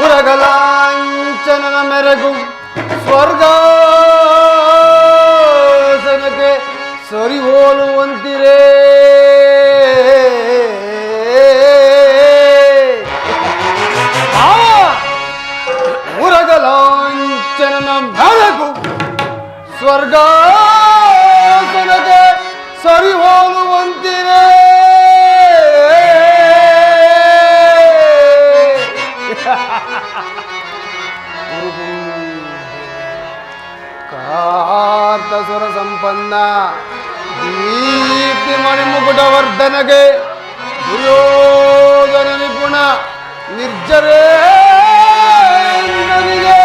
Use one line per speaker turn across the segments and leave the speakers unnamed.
ಉರಗಲಾಂಚನನ ಮೆರಗು ಸ್ವರ್ಗಾಸನಕ್ಕೆ ಸರಿ ಹೋಲುವಂತಿರೇ ಉರಗಲಾಂಚನನ ಮೆರಗು ಸ್ವರ್ಗಾಸನಕ್ಕೆ ಸರಿ ಹೋಲುವಂತಿರೇ ಕಾರ್ತಸುರ ಸಂಪನ್ನ ದೀಪ್ತಿ ಮಣಿಮುಕುಟವರ್ಧನಗೆ ದುರ್ಯೋಧನ ನಿಪುಣ ನಿರ್ಜರೇ ನನಗೆ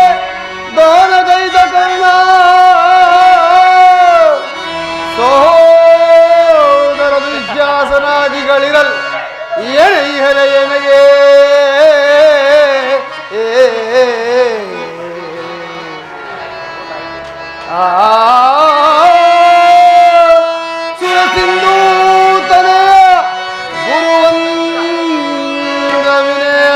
ದಾನಗೈದ ಕರ್ಣ ಸಹೋದರ ದುಶ್ಯಾಸನಾದಿಗಳಿರಲ್ ಎಣೆಯರೆ ಎನಗೆ ಸುರಸಿಂಧೂತನೆಯ ಗುರುವಂದ ವಿನಯ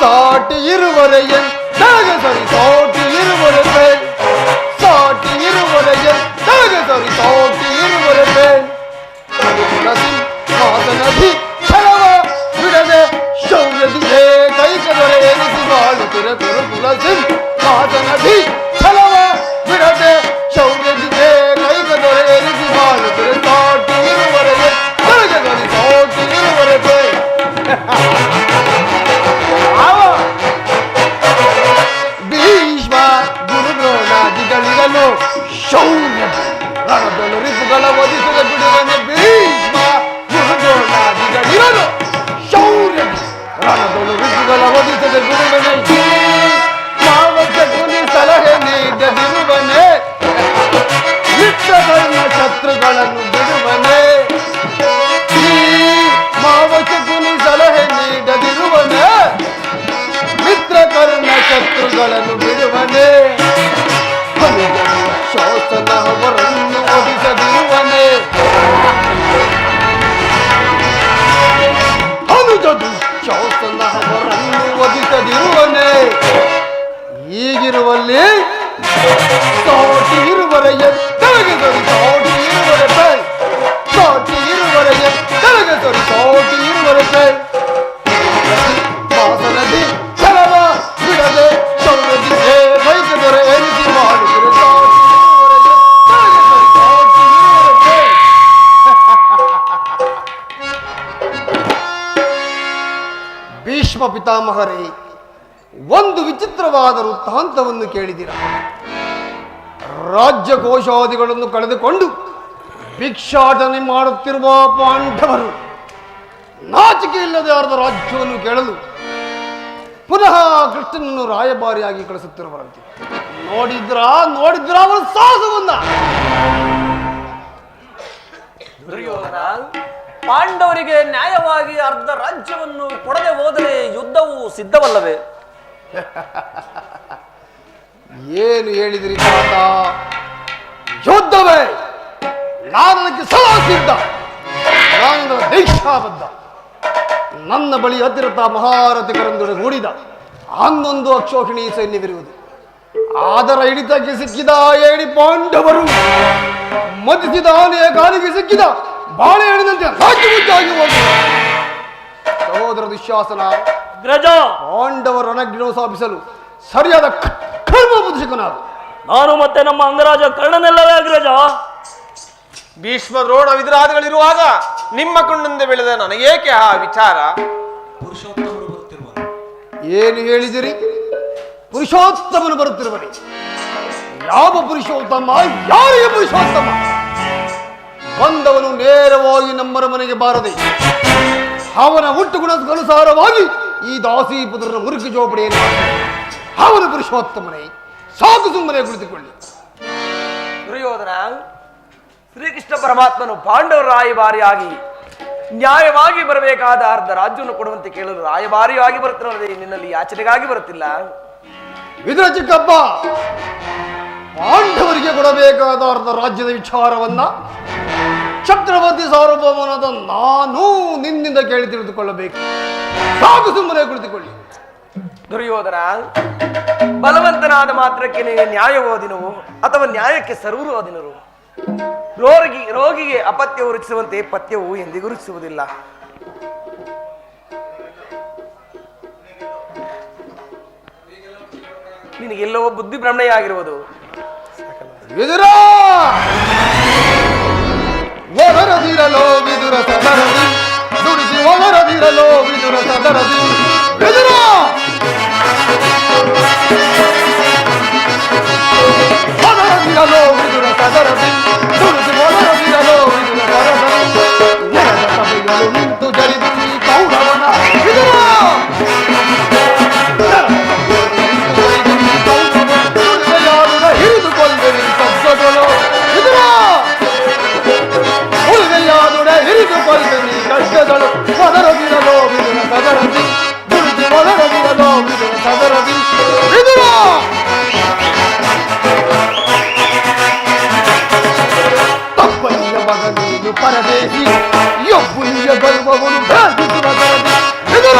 ಸಾಟಿ ಇರುವರೆಗೆ ನನಗೆ ಸರಿ ಸಾಟಿ ಇರುವರೆ ಸಾಟಿ ಇರುವರೆಗೆ ನನಗೆ ಸರಿ ಸಾಟಿ ಇರುವರೆ ಮಾತನದಿ ಛಲವ ಬಿಡದೆ ಶೌರ್ಯದಿಗೆ ಕೈಕದೊರೆ ಎನಿಸಿ ಬಾಳುತ್ತಿರ ಕುರುಕುಲಸಿ ಮಾತನದಿ ಛಲವ ಬಿಡದೆ ಶೌರ್ಯದಿಗೆ ಕೈಕದೊರೆ ಎನಿಸಿ ಬಾಳುತ್ತಿರ ಸಾಟಿ ಇರುವರೆಗೆ ನನಗೆ ಸರಿ ಸಾಟಿ ಇರುವರೆ ಭೀಷ್ಮ ಗುರುದ್ರೋಣಾದಿಗಳಿರಲು ಶೌರ್ಯ ರಣದೊಲು ರಿಪುಗಳ ಒದಿಸದ ಬಿಡುವನೆ ಭೀಷ್ಮ ಗುರುದ್ರೋಣಾದಿಗಳಿರಲು ಶೌರ್ಯ ರಣದೊಲು ರಿಪುಗಳ ಒದಿಸದ ಬಿಡುವನೆ ಮಾವಚಕುನಿ ಸಲಹೆ ನೀಡದಿರುವನೆ ಮಿತ್ರಕರ್ಣ ಶತ್ರುಗಳನ್ನು ಬಿಡುವನೆ ಮಾವಚಕುನಿ ಸಲಹೆ ನೀಡದಿರುವನೆ ಮಿತ್ರಕರ್ಣ ಶತ್ರುಗಳನ್ನು ಬಿಡುವನೆ ಶಾಸನ ಅವರನ್ನು ಒದಿಸದಿರುವನೆ ಅನುಜದು ಶಾಸನ ಅವರನ್ನು ಒದಿಸದಿರುವನೆ ಈಗಿರುವಲ್ಲಿ ಸಾಟಿ ಇರುವರೆಗೆ ತಲೆಗೆ ಸರಿ ಸಾಟಿ ಇರುವರೆ ಸಾಟಿ ಇರುವರೆಗೆ ತಲೆಗೆ ಸರಿ ಸಾಟಿ ಇರುವರೆ ಮಾಸನದಿ ಛಲವ ಬಿಡದೆ ಸೌರದಿಗೆ ಬೈಕದೊರೆ ಎನಿಸಿ ಮಾಡುತ್ತಿರೆ ಭೀಷ್ಮ ಪಿತಾಮಹರೇ, ಒಂದು ವಿಚಿತ್ರವಾದ ವೃತ್ತಾಂತವನ್ನು ಕೇಳಿದಿರ. ರಾಜ್ಯ ಕೋಶಾದಿಗಳನ್ನು ಕಳೆದುಕೊಂಡು ಭಿಕ್ಷಾಟನೆ ಮಾಡುತ್ತಿರುವ ಪಾಂಡವರು ನಾಚಿಕೆ ಇಲ್ಲದೆ ಅರ್ಧ ರಾಜ್ಯವನ್ನು ಕೇಳಲು ಪುನಃ ಕೃಷ್ಣನನ್ನು ರಾಯಭಾರಿಯಾಗಿ ಕಳಿಸುತ್ತಿರುವರಂತೆ. ನೋಡಿದ್ರ ಅವರ ಸಾಹಸವನ್ನ.
ದುರ್ಯೋಧನ, ಪಾಂಡವರಿಗೆ ನ್ಯಾಯವಾಗಿ ಅರ್ಧ ರಾಜ್ಯವನ್ನು ಕೊಡದೆ ಹೋದರೆ ಯುದ್ಧವು ಸಿದ್ಧವಲ್ಲವೇ?
ಏನು ಹೇಳಿದ್ರಿ ತಾತ? ಯುದ್ಧವೇ ನಾನಕ್ಕೆ ಸದಾ ಸಿದ್ಧ, ನಾನು ದೀಕ್ಷಾಬದ್ಧ. ನನ್ನ ಬಳಿ ಅತಿರಥ ಮಹಾರಥಿಕರೊಂದಿಗೆ ಕೂಡಿದ 11 ಅಕ್ಷೋಹಿಣಿ ಸೈನ್ಯವಿರುವುದು. ಅದರ ಹಿಡಿತಕ್ಕೆ ಸಿಕ್ಕಿದ ಏಡಿ ಪಾಂಡವರು ಮದಿಸಿದ ಆನೆಯ ಕಾಲಿಗೆ ಸಿಕ್ಕಿದ ಬಾಳೆಹಣ್ಣಿನಂತೆ ರಾಜ್ಯಮುದ್ದಾಗಿ ಹೋಗಿ ಸಹೋದರ ದುಶ್ಯಾಸನ ಪಾಂಡವರ ರಣಜ್ಞ ಸ್ಥಾಪಿಸಲು ಸರಿಯಾದ ಕರ್ಮ ಬುದ್ಧಿಕನಾದ
ನಾನು ಮತ್ತೆ ನಮ್ಮ ಅಂಗರಾಜ ಕರ್ಣನೆಲ್ಲವೇ ಅಗ್ರಜ.
ಭೀಷ್ಮ ದ್ರೋಣ ವಿದ್ರಾದಿಗಳಿರುವಾಗ ನಿಮ್ಮ ಕಣ್ಣಿಂದ ಬೆಳೆದ ನನಗೇಕೆ ಆ ವಿಚಾರ?
ಪುರುಷೋತ್ತಮರು ಬರುತ್ತಿರುವರು.
ಏನು ಹೇಳಿದಿರಿ? ಪುರುಷೋತ್ತಮನು ಬರುತ್ತಿರುವನೆ. ಯಾವ ಪುರುಷೋತ್ತಮ? ಯಾರಿಗೆ ಪುರುಷೋತ್ತಮ? ಬಂದವನು ನೇರವಾಗಿ ನಮ್ಮರ ಮನೆಗೆ ಬಾರದೆ ಅವನ ಹುಟ್ಟುಗುಣಕ್ಕನುಸಾರವಾಗಿ ಈ ದಾಸೀಪುತ್ರನ ಮುರುಕು ಜೋಪಡಿಯನ್ನು ಅವನ ಪುರುಷೋತ್ತಮನೇ. ಸಾಕು, ಸುಮ್ಮನೆ ಕುಳಿತುಕೊಳ್ಳಿ.
ದುರ್ಯೋಧನ, ಶ್ರೀಕೃಷ್ಣ ಪರಮಾತ್ಮನು ಪಾಂಡವರ ರಾಯಭಾರಿಯಾಗಿ ನ್ಯಾಯವಾಗಿ ಬರಬೇಕಾದ ಅರ್ಧ ರಾಜ್ಯವನ್ನು ಕೊಡುವಂತೆ ಕೇಳಲು ರಾಯಭಾರಿಯಾಗಿ ಬರುತ್ತಿರುವುದೇ, ನಿನ್ನಲ್ಲಿ ಯಾಚನೆಗಾಗಿ ಬರುತ್ತಿಲ್ಲ.
ಇದರ ಚಿಕ್ಕಪ್ಪ, ಪಾಂಡವರಿಗೆ ಕೊಡಬೇಕಾದ ಅರ್ಧ ರಾಜ್ಯದ ವಿಚಾರವನ್ನ ಚಕ್ರವರ್ತಿ ಸಾರ್ವಭೌಮನಾದ ನಾನು ನಿನ್ನಿಂದ ಕೇಳಿ ತಿಳಿದುಕೊಳ್ಳಬೇಕು. ಸಾಕು, ಸುಮ್ಮನೆ ಕುಳಿತುಕೊಳ್ಳಿ.
ದುರ್ಯೋಧನ, ಬಲವಂತನಾದ ಮಾತ್ರಕ್ಕೆ ನೀನು ನ್ಯಾಯ ಓದಿನವು ಅಥವಾ ನ್ಯಾಯಕ್ಕೆ ಸರ್ವರು ಓದಿನರು. ರೋಗಿಗೆ ಅಪತ್ಯವು ರುಚಿಸುವಂತೆ ಪಥ್ಯವು ಎಂದಿಗೂ ರುಚಿಸುವುದಿಲ್ಲ. ನಿನಗೆಲ್ಲವೋ ಬುದ್ಧಿ ಭ್ರಮಣೆಯಾಗಿರುವುದು.
ವಿದುರ ಒದರದಿರಲೋ ವಿದುರ ಸದರದಿ, ದುಡಿಸಿ ಒದರದಿರಲೋ ವಿದುರ ಸದರದಿ. ವಿದುರ ಒದರದಿರಲೋ ವಿದುರ ಸದರದಿ, ದುಡಿಸಿ ಒದರದಿರಲೋ ವಿದುರ ಸದರದಿ. ನೆಲದ ಸಭೆಗಳು ನಿಂತು ಜರಿದು ಈ ಕೌರವನ ವಿದುರ ಹಿಡಿದುಕೊಳ್ಳಿ ಕಗ್ಗಗಳು. ವಿದುರ ಉಳಿವೆಯಾದುಡೆ ಹಿಡಿದುಕೊಳ್ಳಿ ಕಗ್ಗಗಳು. ಒದರದಿರಲೋ ವಿದುರ ಸದರದಿ, ದುಡಿಸಿ ಒದರದಿರಲೋ ವಿದುರ ಸದರದಿ. ವಿದುರ ತಪ್ಪಲಿಯ ಮಗನೀನು ಪರದೇಶಿ, ಯೊಬ್ಬುಲಿಯ ಗರ್ವವನ್ನು ಭೇದಿಸುವ ಸರದಿ. ವಿದುರ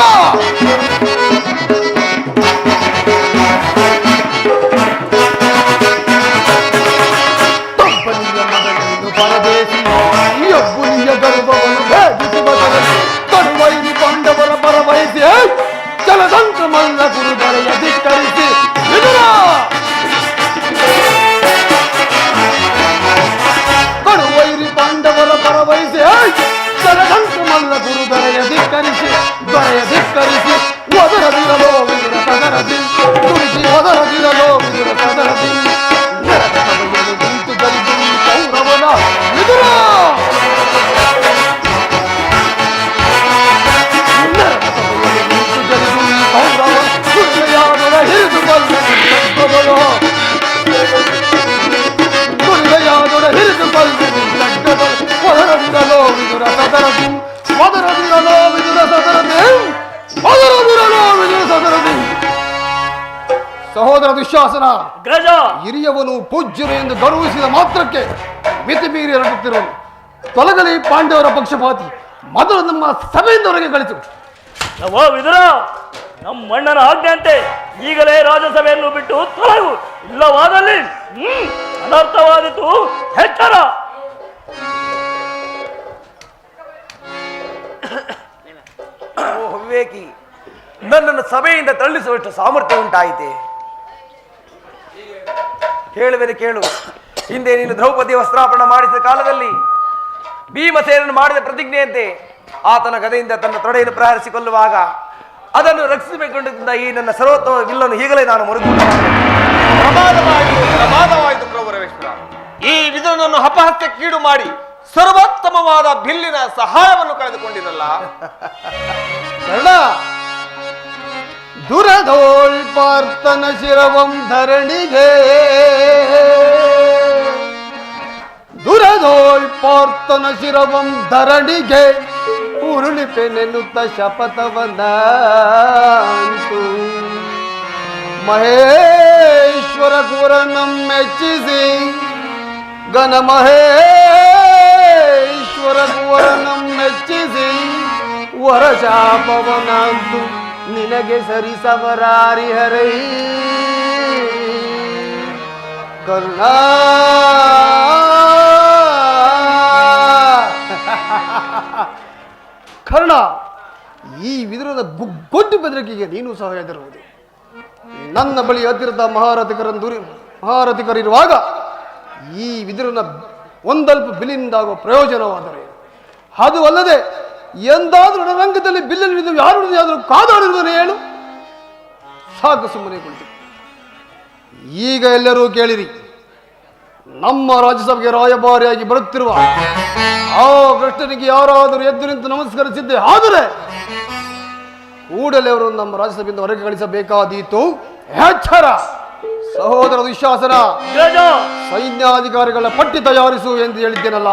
ಪರದೇಶಿ, ಯೊಬ್ಬುಲಿಯ ಗರ್ವವನ್ನು ಭೇದಿಸುವ ಸರದಿ. ತರುವೈರಿ ಪಾಂಡವರ ಪರವಹಿಸಿ ಜಲದಂತ್ರ ಮಲ್ಲ ಗುರುದರೆಯ ಧಿಕ್ಕರಿಸಿ. ವಿದುರ ಕಡುವೈರಿ ಪಾಂಡವರ ಪರವಹಿಸಿ ಜಲದಂತ್ರ ಮಲ್ಲ ಗುರುದರೆಯ ಧಿಕ್ಕರಿಸಿ. ದೊರೆಯ ಧಿಕ್ಕರಿಸಿ ಒದರದಿರಲೋ ವಿದುರ ಸದರದಿ, ತುಳಿಸಿ ಒದರದಿರಲೋ ವಿದುರ ಸದರದಿ. ನೆಲದ ಸಭೆಯನ್ನು ನಿಂತು ಜರಿದು ಈ ಕೌರವನ ವಿದುರ. ನೆಲದ ಸಭೆಯನ್ನು ನಿಂತು ಜರಿದು ಈ ಕೌರವ ಗುರುವೆಯಾದೊಡ ಹಿಡಿದುಕೊಳ್ಳಿ ಕಗ್ಗಗಳು. ಗುರುವೆಯಾದೊಡ ಹಿಡಿದುಕೊಳ್ಳಿ ಕಗ್ಗಗಳು. ಒದರದಿರಲೋ ವಿದುರ ಸದರದಿ, ಒದರದಿರಲೋ ವಿದುರ ಸದರದಿ, ಒದರದಿರಲೋ ವಿದುರ ಸದರದಿ. ಸಹೋದರ ದುಶ್ಯಾಸನ,
ಗ್ರಜ,
ಹಿರಿಯವನು ಪೂಜ್ಯರು ಎಂದು ಗೌರವಿಸಿದ ಮಾತ್ರಕ್ಕೆ ಮಿತಿ ಮೀರಿ ಹೊರಡುತ್ತಿರುವನು. ತೊಲಗಲಿ ಪಾಂಡವರ ಪಕ್ಷಪಾತಿ, ಮೊದಲು ನಮ್ಮ ಸಭೆಯಿಂದ ಹೊರಗೆ ಕಳಿಸು.
ನವೋ ವಿದುರ, ನಮ್ಮ ಅಣ್ಣನ ಆಜ್ಞೆಯಂತೆ ಈಗಲೇ ರಾಜಸಭೆಯನ್ನು ಬಿಟ್ಟು ತೊಲಗು. ಇಲ್ಲವಾದಲ್ಲಿ ಅನರ್ಥವಾದಿತು. ಎಚ್ಚರ. ವಿವೇಕಿ, ನನ್ನನ್ನು ಸಭೆಯಿಂದ ತಳ್ಳಿಸುವಷ್ಟು ಸಾಮರ್ಥ್ಯ ಉಂಟಾಯಿತೆ. ಹೇಳುವೆನು ಕೇಳು. ಹಿಂದೆ ನೀನು ದ್ರೌಪದಿ ವಸ್ತ್ರಾಪರಣ ಮಾಡಿಸಿದ ಕಾಲದಲ್ಲಿ ಭೀಮಸೇನನ್ನು ಮಾಡಿದ ಪ್ರತಿಜ್ಞೆಯಂತೆ ಆತನ ಗದೆಯಿಂದ ತನ್ನ ತೊಡೆಯನ್ನು ಪ್ರಹರಿಸಿಕೊಳ್ಳುವಾಗ ಅದನ್ನು ರಕ್ಷಿಸಬೇಕೆಂದ ಈ ನನ್ನ ಸರ್ವೋತ್ತಮ ವಿಲ್ಲನ್ನು ಈಗಲೇ ನಾನು ಮುರಿದು.
ಪ್ರಮಾದವಾಯಿತು ಪ್ರಭುರೇಶ್ವರ. ಈ ವಿದುರನನ್ನು ಅಪಹತ್ಯಕ್ಕೀಡು ಮಾಡಿ ಸರ್ವೋತ್ತಮವಾದ ಬಿಲ್ಲಿನ ಸಹಾಯವನ್ನು ಕಳೆದುಕೊಂಡಿರಲ್ಲ.
ದುರದೋಳ್ ಪಾರ್ಥನ ಶಿರವಂ ಧರಣಿಗೆ, ದುರದೋಳ್ ಪಾರ್ಥನ ಶಿರವಂ ಧರಣಿಗೆ ಉರುಳಿಪೆನೆನ್ನುತ್ತ ಶಪಥವನ್ನಂತು. ಮಹೇಶ್ವರ ಕುವರನಂ ಮೆಚ್ಚಿಸಿ, ಘನ ಮಹೇಶ್ವರ ಕುವರನಂ ಮೆಚ್ಚಿಸಿ ವರಶಾಪವನಂತು ನಿನಗೆ ಸರಿಸವರಾರಿ ಹರೈ. ಕರುಣ ಕರ್ಣ, ಈ ವಿದುರನ ಗೊಡ್ಡು ಬೆದರಿಕೆಗೆ ನೀನು ಸಹ ಹೆದರುವುದು. ನನ್ನ ಬಳಿ ಹತ್ತಿರದ ಮಹಾರಥಿಕರಿರುವಾಗ ಈ ವಿದುರನ ಒಂದಲ್ಪ ಬಿಲ್ಲಿನಿಂದಾಗುವ ಪ್ರಯೋಜನವಾದರೆ, ಅದು ಅಲ್ಲದೆ ಎಂದಾದರೂ ರಣರಂಗದಲ್ಲಿ ಬಿಲ್ಲಿನ ಯಾರು ಕಾದಾಡಿರುವುದನ್ನು ಹೇಳು. ಸಾಕು, ಸುಮ್ಮನೆ ಕುಳಿತು. ಈಗ ಎಲ್ಲರೂ ಕೇಳಿರಿ. ನಮ್ಮ ರಾಜ್ಯಸಭೆಗೆ ರಾಯಭಾರಿಯಾಗಿ ಬರುತ್ತಿರುವ ಆ ಕೃಷ್ಣನಿಗೆ ಯಾರಾದರೂ ಎದ್ದು ನಿಂತು ನಮಸ್ಕರಿಸಿದ್ದೆ ಆದರೆ ಕೂಡಲೇ ಅವರು ನಮ್ಮ ರಾಜ್ಯಸಭೆಯಿಂದ ಹೊರಗೆ ಕಳಿಸಬೇಕಾದೀತು. ಎಚ್ಚರ. ಸಹೋದರ ದುಶ್ಯಾಸನ, ಸೈನ್ಯಾಧಿಕಾರಿಗಳ ಪಟ್ಟಿ ತಯಾರಿಸು ಎಂದು ಹೇಳಿದ್ದೇನಲ್ಲ,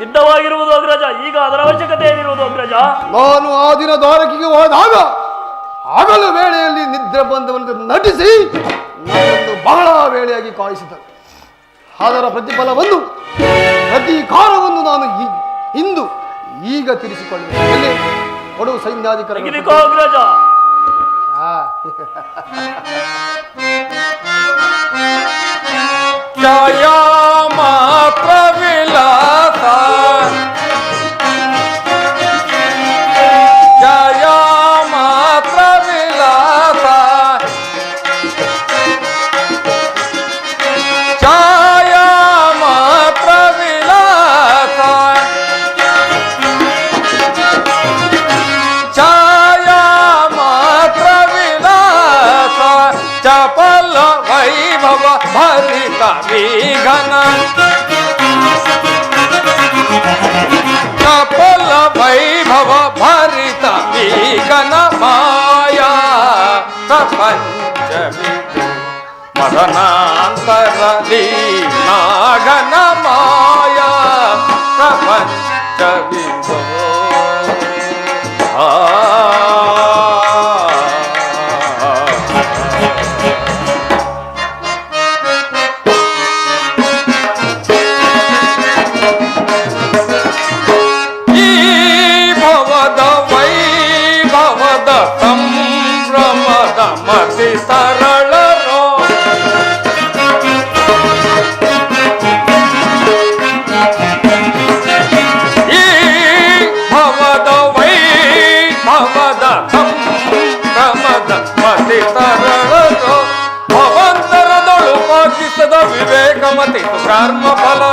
ಸಿದ್ಧವಾಗಿರುವುದು ಅಗ್ರಜ. ಈಗ ಅದರ ಅವಶ್ಯಕತೆ ಏನಿರುವುದು ಅಗ್ರಜ?
ನಾನು ಆ ದಿನ ದ್ವಾರಕೆಗೆ ಹೋದಾಗ ಹಗಲು ವೇಳೆಯಲ್ಲಿ ನಿದ್ರೆ ಬಂದವನಂತೆ ನಟಿಸಿ ನನ್ನನ್ನು ಬಹಳ ವೇಳೆಯಾಗಿ ಕಾಯಿಸಿದರು. ಅದರ ಪ್ರತಿಫಲವನ್ನು ಪ್ರತೀಕಾರವನ್ನು ನಾನು ಇಂದು ಈಗ ತೀರಿಸಿಕೊಳ್ಳುವೆ. ಎಲ್ಲಿ ಕೊಡು ಸೈನ್ಯಾಧಿಕಾರಿ.
ಜಯ ಮಾತ್ರ ವಿಲಾಸ ಜಯ ಮಾತ್ರ ವಿಲಾಸ ಛಾಯ ಮಾತ್ರ ವಿಲಾಸ ಛಾಯ ಮಾತ್ರ ವಿಲಾಸ ಚಪಲ ವೈಭವ ಭರಿತ ವಿಘನ ಚಪಲ ವೈಭವ ಭರಿತ ವಿಘನ ಮಾಯಾ ಪ್ರಪಂಚವಿದು ಮದನಾಂತರ ಲೀನಾಘನ ಮಾಯಾ ಪ್ರಪಂಚವಿದು ಸಂಭ್ರಮದ ಮತಿ ತರಳರೋ ಈ ಭವದ ವೈಭವದ ಸಂಭ್ರಮದ ಮತಿ ತರಳರೋ ಭವಂತರದೊಳು ಪಾಕಿಸದ ವಿವೇಕ ಮತಿ ಕರ್ಮ ಫಲ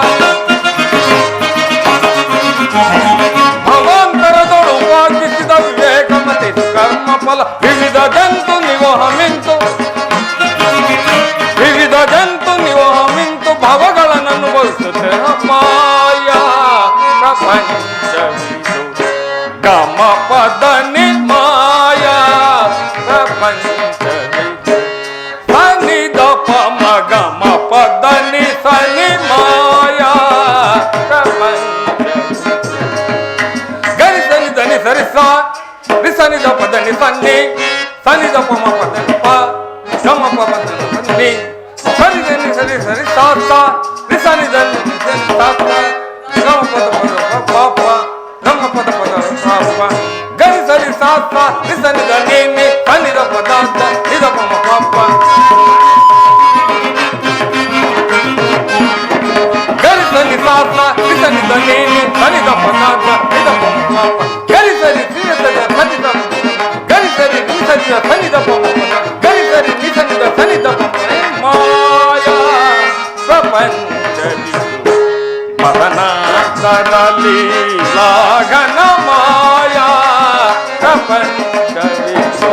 ಭವಂತರದೊಳು ಪಾಕಿಸಿದ ವಿವೇಕ ಮತಿ ಕರ್ಮ ಫಲ ವಿವಿಧ ಜಂತು ನಿವಹ ಮಿಂತು ವಿವಿಧ ಜಂತು ನಿವಹ ಮಿಂತು ಭವಗಳನ್ನು ಅನುಭವಿಸುತ್ತೆ ಮಾಯಾ ಪ್ರಪಂಚವಿದು ಗಮ ಪದ ಮಾಯಾ ಪ್ರಪಂಚವಿದು ಸನಿ ದಪ ಗಮ ಪದ ಸನಿ ಮಾಯಾ ಪ್ರಪಂಚ ಗರಿ ಸನಿ ಧನಿ ಸರಿಸ ಸನಿ ದ ಪದ ಸನ್ನಿ ಸನಿ ದ ಪಮ ಪದ ಪ ಗಮ ಪದ ಸನ್ನಿ ಸರಿ ಧನಿ ಸರಿ ಸರಿ ಸಾತ ಸನಿ ಧನಿ ಸಾತ ಗಮ ಪದ ಪದ ಪಾಪ ಗಮ ಪದ ಪದ ಪಾಪ ಗರಿ ಸರಿ ಸಾತ ಸನಿ ಧನಿ ಸನಿ ದ ಪದ ನಿದ ಪಮ ಪಾಪ ಗರಿ ಸರಿ ಸಾತ ಸನಿ ಧನಿ ಸನಿ ದ ಪದ ನಿದ ಪಮ ಪಾಪ ಗರಿ ಸರಿ ಗರಿ ಸರಿ ನಿಸನಿದ ಸನಿದ ಗರಿ ಸರಿ ನಿಸನಿದ ಸನಿದ ಮಾಯಾ ಪ್ರಪಂಚವಿದು ಮದನಾಂತರಲಿ ಲಾಘನ ಮಾಯಾ ಪ್ರಪಂಚವಿದು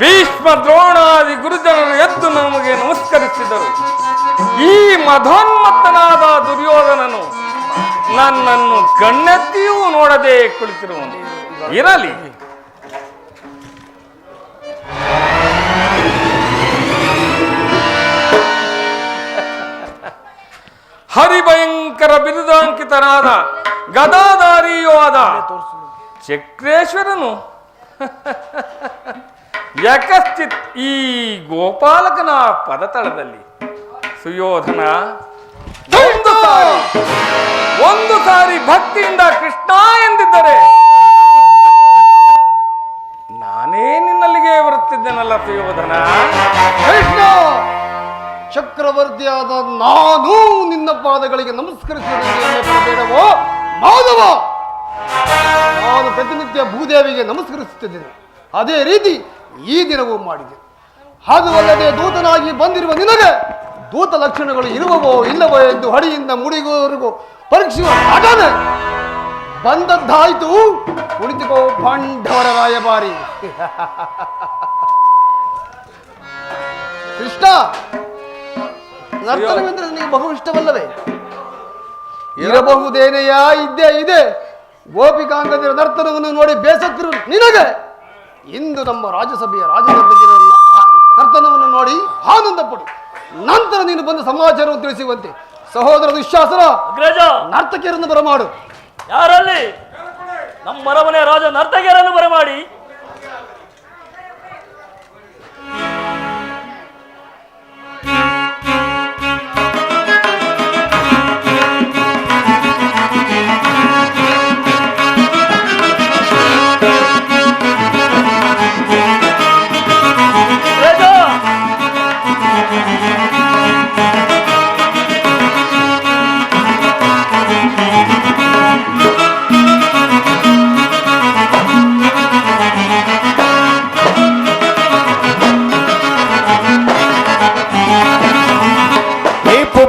ಭೀಷ್ಮ ದ್ರೋಣಾದಿ ಗುರುಜನರು ಎದ್ದು ನಮಗೆ ನಮಸ್ಕರಿಸಿದರು. ಈ ಮಧೋನ್ಮತ್ತನಾದ ದುರ್ಯೋಧನನು ನನ್ನನ್ನು ಕಣ್ಣೆತ್ತಿಯೂ ನೋಡದೆ ಕುಳಿತಿರುವನು. ಇರಲಿ, ಹರಿಭಯಂಕರ ಬಿರುದಾಂಕಿತನಾದ ಗದಾಧಾರಿಯೂ ಆದ ಚಕ್ರೇಶ್ವರನು ಯಕಶ್ಚಿತ್ ಈ ಗೋಪಾಲಕನ ಪದತಳದಲ್ಲಿ ಸುಯೋಧನ ಒಂದು ಸಾರಿ ಭಕ್ತಿಯಿಂದ ಕೃಷ್ಣ ಎಂದಿದ್ದರೆ ನಾನೇ ನಿನ್ನಲ್ಲಿಗೆ ಬರುತ್ತಿದ್ದೇನಲ್ಲ ಸುಯೋಧನ.
ಕೃಷ್ಣ, ಚಕ್ರವರ್ತಿಯಾದ ನಾನು ನಿನ್ನ ಪಾದಗಳಿಗೆ ನಮಸ್ಕರಿಸುವುದೇನೋ ಮಾಧವ. ನಾನು ಪ್ರತಿನಿತ್ಯ ಭೂದೇವಿಗೆ ನಮಸ್ಕರಿಸುತ್ತಿದ್ದೇನೆ. ಅದೇ ರೀತಿ ಈ ದಿನವೂ ಮಾಡಿದೆ. ಹಾಗೂ ಅಲ್ಲದೆ ದೂತನಾಗಿ ಬಂದಿರುವ ನಿನಗೆ ದೂತ ಲಕ್ಷಣಗಳು ಇರುವವೋ ಇಲ್ಲವೋ ಎಂದು ಹಡಿಯಿಂದ ಮುಡಿಗೋರಿಗೂ ಪರೀಕ್ಷೆಯುವ ನಟನೆ ಬಂದದ್ದಾಯಿತು. ಕುಳಿತುಕೋ ಪಾಂಡವರ ರಾಯಭಾರಿ. ಕೃಷ್ಣ, ನರ್ತನವೆಂದರೆ ನನಗೆ ಬಹು ಇಷ್ಟವಲ್ಲವೇ? ಇರಬಹುದೇನೆಯಾ? ಇದ್ದೇ ಇದೆ. ಗೋಪಿಕಾಂಗದಿರ ನರ್ತನವನ್ನು ನೋಡಿ ಬೇಸತ್ತಿರು ನಿನಗೆ ಇಂದು ನಮ್ಮ ರಾಜ್ಯಸಭೆಯ ರಾಜನರ್ತಕಿಯರ ನರ್ತನವನ್ನು ನೋಡಿ ಆನಂದ ಪಡು. ನಂತರ ನೀನು ಬಂದು ಸಮಾಚಾರವನ್ನು ತಿಳಿಸುವಂತೆ ಸಹೋದರ ದುಶ್ಯಾಸನ
ಅಗ್ರಜ,
ನರ್ತಕಿಯರನ್ನು ಬರಮಾಡು.
ಯಾರಲ್ಲಿ? ನಮ್ಮ ಅರಮನೆ ರಾಜ ನರ್ತಕಿಯರನ್ನು ಬರಮಾಡಿ.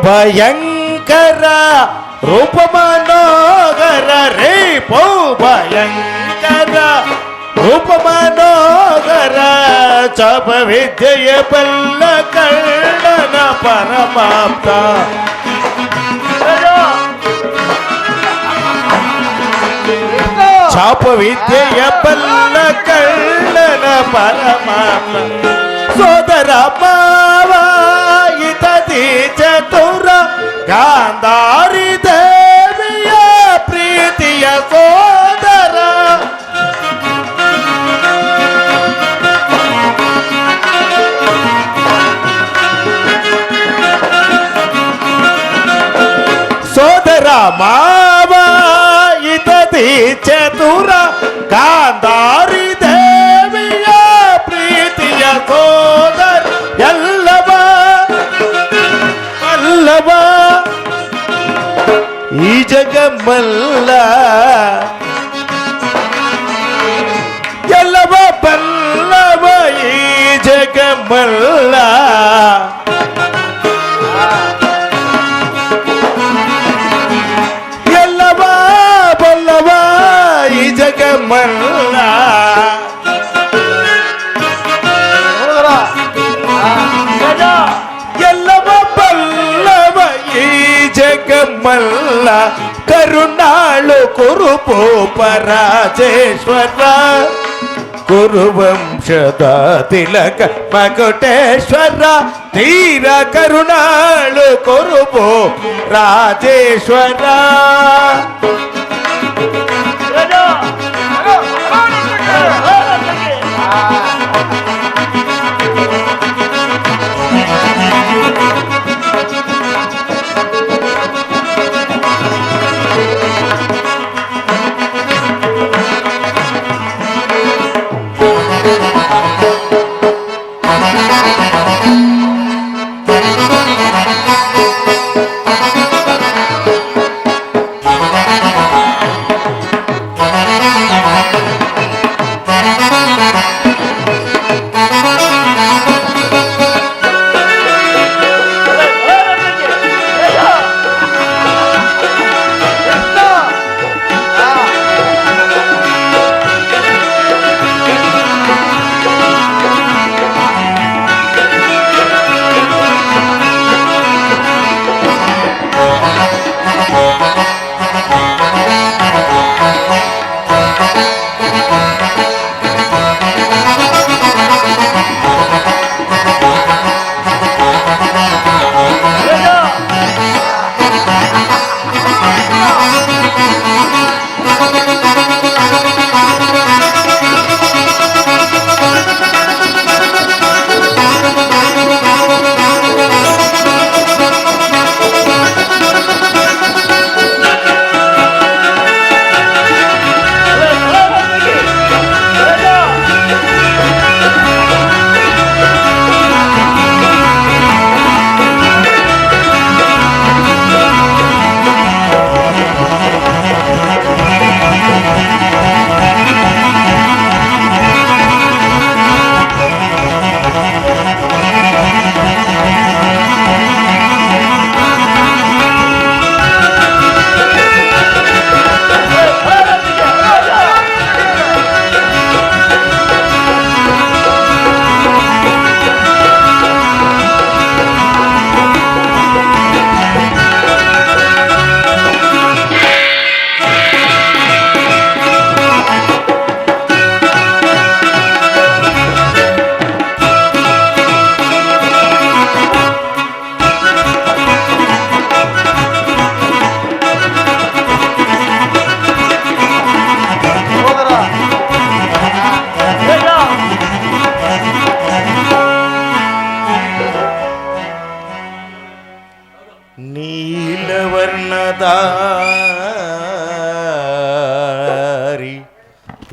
ಭಯಂಕರ ರೂಪ ಮನೋಗರ ರೇಪೋ ಭಯಂಕರ ರೂಪ ಮನೋಗರ ಚಪ ವಿದ್ಯೆಯ ಬಲ್ಲ ಕಳ್ಳನ ಪರಮಾಪ್ತ ಚಾಪ ವಿದ್ಯೆಯ ಬಲ್ಲ ಕಳ್ಳನ ಪರಮಾಪ್ತ ಸೋದರ ಮಾವ ಇತದಿ ಚತುರ ಗಾಂಧಾರಿ ದೇವಿಯ ಪ್ರೀತಿಯ ಸೋದರ ಸೋದರ ಮಾವ ಇತದಿ ಚತುರ ಗಾಂಧಾರಿ ದೇವಿಯ ಪ್ರೀತಿಯ ಸೋದರ ಎಲ್ಲವ ಅಲ್ಲವ ಈ ಜಗಮಲ್ಲ ಎಲ್ಲವ ಬಲ್ಲವ ಈ ಜಗಮಲ್ಲ ಎಲ್ಲವ ಬಲ್ಲವ ಈ ಜಗಮಲ್ಲ ಎಲ್ಲವ ಬಲ್ಲವ ಈ ಜಗಮಲ್ಲ ಕರುಣಾಳು ಕುರುಪೋಪ ರಾಜೇಶ್ವರ ಕುರುವಂಶದ ತಿಲಕ ಮಕುಟೇಶ್ವರ ತೀರ ಕರುಣಾಳು ಕುರುಪೋ ರಾಜೇಶ್ವರ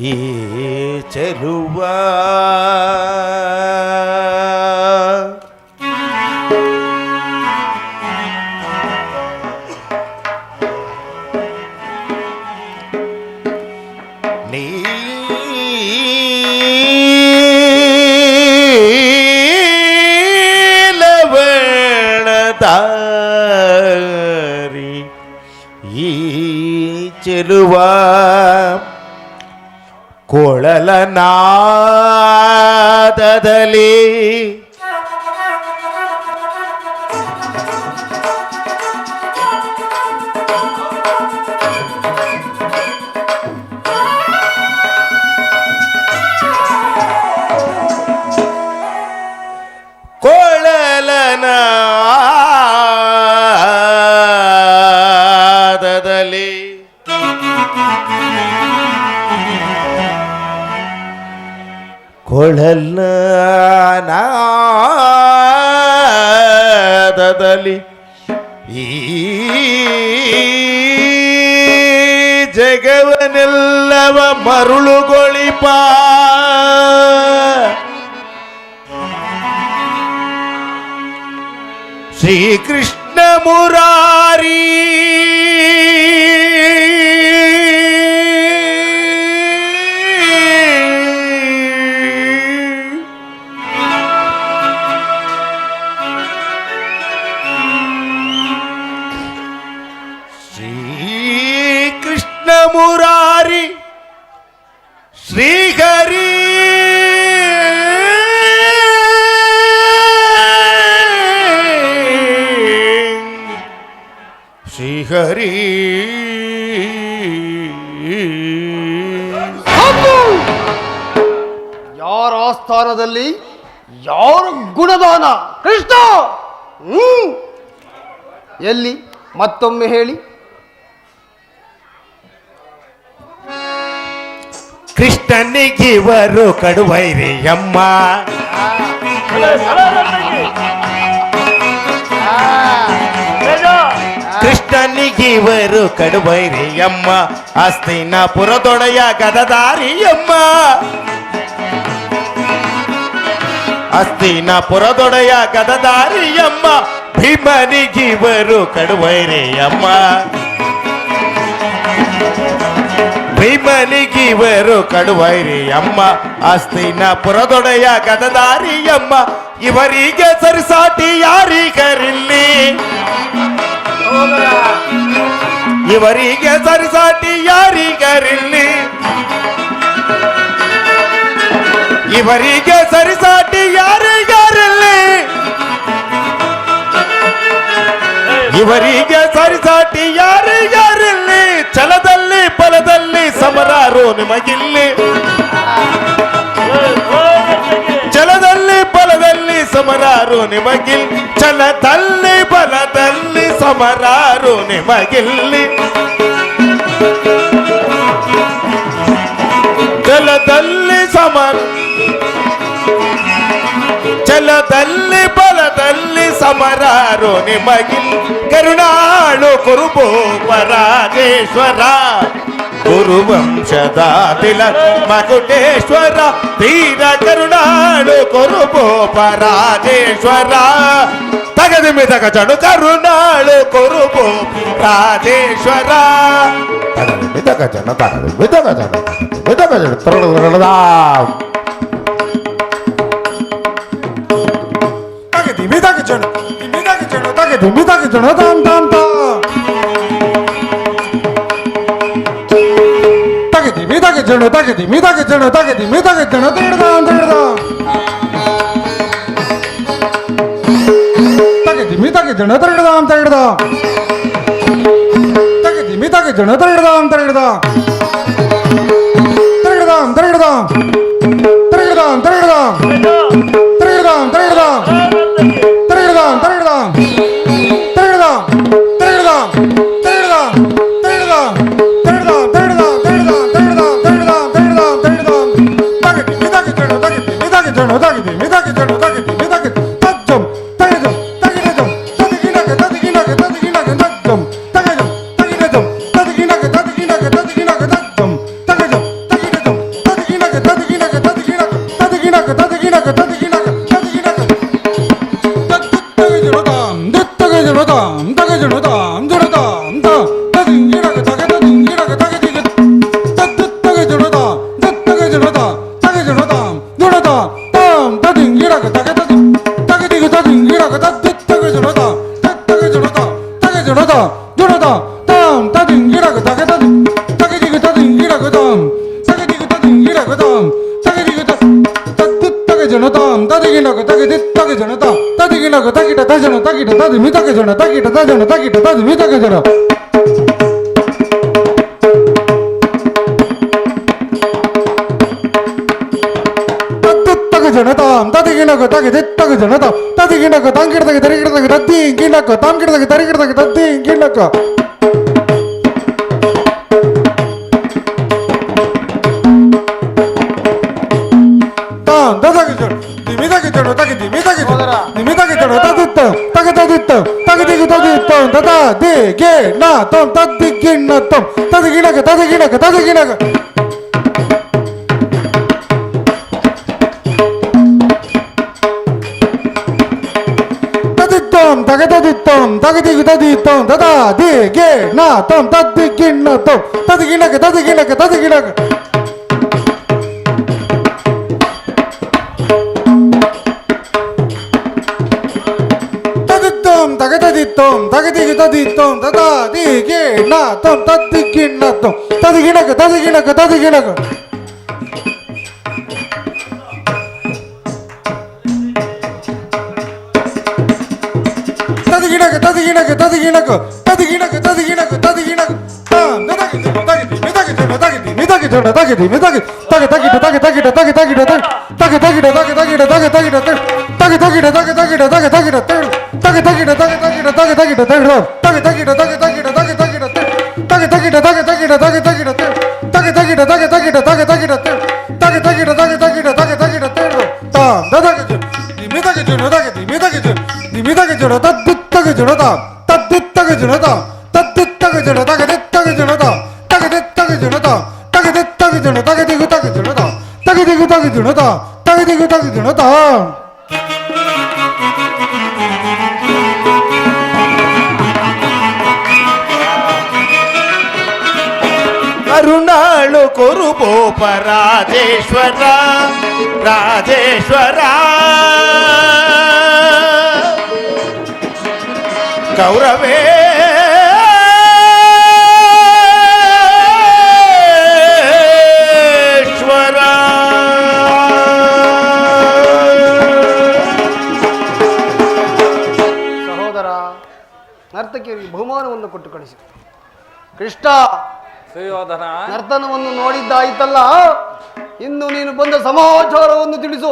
ಈ ಚೆಲುವ ನೀಲವರ್ಣದಾರಿ ಈ ಚೆಲುವ ಕೊಳಲ ನಾದದಲ್ಲಿ ಕೊಳಲ ನಾದದಲ್ಲಿ ಕೊಳಲ ನಾದದಲ್ಲಿ ಈ ಜಗವನೆಲ್ಲವ ಮರುಳುಗೊಳಿಪ ಶ್ರೀಕೃಷ್ಣ ಮುರಾರಿ ಶ್ರೀಕೃಷ್ಣ ಮುರಾರಿ ಶ್ರೀಹರಿ ಶ್ರೀಹರಿ
ಯಾರ ಆಸ್ಥಾನದಲ್ಲಿ ಯಾರ ಗುಣದಾನ ಕೃಷ್ಣ ಎಲ್ಲಿ ಮತ್ತೊಮ್ಮೆ ಹೇಳಿ.
ಕೃಷ್ಣನಿಗಿವರು ಕಡುವೈರಿಯಮ್ಮ ಕೃಷ್ಣನಿಗಿವರು ಕಡುವೈರಿಯಮ್ಮ ಹಸ್ತಿನಾಪುರದೊಡೆಯ ಗದದಾರಿಯಮ್ಮ ಹಸ್ತಿನಾಪುರದೊಡೆಯ ಗದದಾರಿಯಮ್ಮ ಭೀಮನಿಗಿವರು ಕಡುವೈರಿಯಮ್ಮ ಭೀಮನಿಗಿವರು ಕಡುವೈರಿಯಮ್ಮ ಹಸ್ತಿನಾಪುರದೊಡೆಯ ಗದದಾರಿಯಮ್ಮ ಇವರಿಗೆ ಸರಿಸಾಟಿ ಯಾರಿಗರಿಲ್ಲಿ ಇವರಿಗೆ ಸರಿಸಾಟಿ ಯಾರಿಗರಿಲ್ಲಿ ಇವರಿಗೆ ಸರಿಸಾಟಿ ಯಾರಿಗರಿಲ್ಲಿ ಇವರಿಗೆ ಸರಿಸಾಟಿ ಯಾರಿಗರಿಲ್ಲಿ ಛಲದಲ್ಲಿ ಬಲದಲ್ಲಿ ಸಮರಾರು ನಿಮಗಿಲ್ಲಿ ಛಲದಲ್ಲಿ ಬಲದಲ್ಲಿ ಸಮರಾರು ನಿಮಗಿಲ್ಲಿ ಛಲದಲ್ಲಿ ಬಲದಲ್ಲಿ ಸಮರಾರು ನಿಮಗಿಲ್ಲಿ ಛಲದಲ್ಲಿ ಸಮರ ಛಲದಲ್ಲಿ ಬಲದಲ್ಲಿ ಸಮರಾರು ನಿಮಗಿಲ್ಲಿ ಕರುಣಾಳು ಕುರುಭೂಪರಾಜೇಶ್ವರ ಗುರುವಂಶದ ತಿಲಕ ಮಕುಟೇಶ್ವರ ತೀರ ಕರುಣಾಳು ಕುರುಭೂಪರಾಜೇಶ್ವರ ತಗದಿಮಿ ತಗಜಡು ಕರುಣಾಳು ಕುರುಭೂಪರಾಜೇಶ್ವರ ತಗದಿಮಿ ತಗಜನ ತಗದಿಮಿ ತಗಜನ ತಗದಿಮಿ ತಗಜನ
ಮಿದಾಗಿಜಣ ತಾಂ ತಾಂ ತಾ ತಗದಿ ಮಿದಾಗಿಜಣ ತಿಡ್ದಾಂ ತಿಡ್ದಾ ತಗದಿ ಮಿದಾಗಿಜಣ ತಿಡ್ದಾಂ ತಿಡ್ದಾ ತಗದಿ ಮಿದಾಗಿಜಣ ತಿಡ್ದಾಂ ತಿಡ್ದಾ ತಿಡ್ದಾಂ ತಿಡ್ದಾಂ ತಿಡ್ದಾಂ ತಿಡ್ದಾಂ ತಿಡ್ದಾಂ ತಿಡ್ದಾಂ ತಿಡ್ದಾಂ ತಿಡ್ದಾಂ ತದಿಗಿನಕ ತಗಿದಿ ತಗಿ ಜನ ತದಿಗಿನಕ ತಗಿಟ ತಜನ ತಗಿಟ ತದಿ ಮಿತಕ ಜನ ತಗಿಟ ತಜನ ತಗಿಟ ತದಿ ಮಿತಕ ಜನ ಜನತಾಂ ತದಿಗಿನಕ ತಗಿದಿ ತಗಿ ಜನತ ತದಿಗಿನಕ ತಂಗಿಡದಗೆ ತರಿಗಿಡದಗೆ ತದ್ದಿ ಗಿನಕ ತಂಗಿಡದಗೆ ತರಿಗಿಡದಗೆ ತದ್ದಿ ಗಿನಕ
ಕರುಣಾಳು ಕುರುಬೋಪ ರಾಜೇಶ್ವರ ರಾಜೇಶ್ವರ ಗೌರವೇ
ನರ್ತಕಿಯರಿಗೆ ಬಹುಮಾನವನ್ನು ಕೊಟ್ಟು ಕಳಿಸಿ. ಕೃಷ್ಣ,
ಸುಯೋಧನ,
ನರ್ತನವನ್ನು ನೋಡಿದ್ದಾಯಿತಲ್ಲ, ಇನ್ನು ನೀನು ಬಂದ ಸಮಾಚಾರವನ್ನು ತಿಳಿಸು.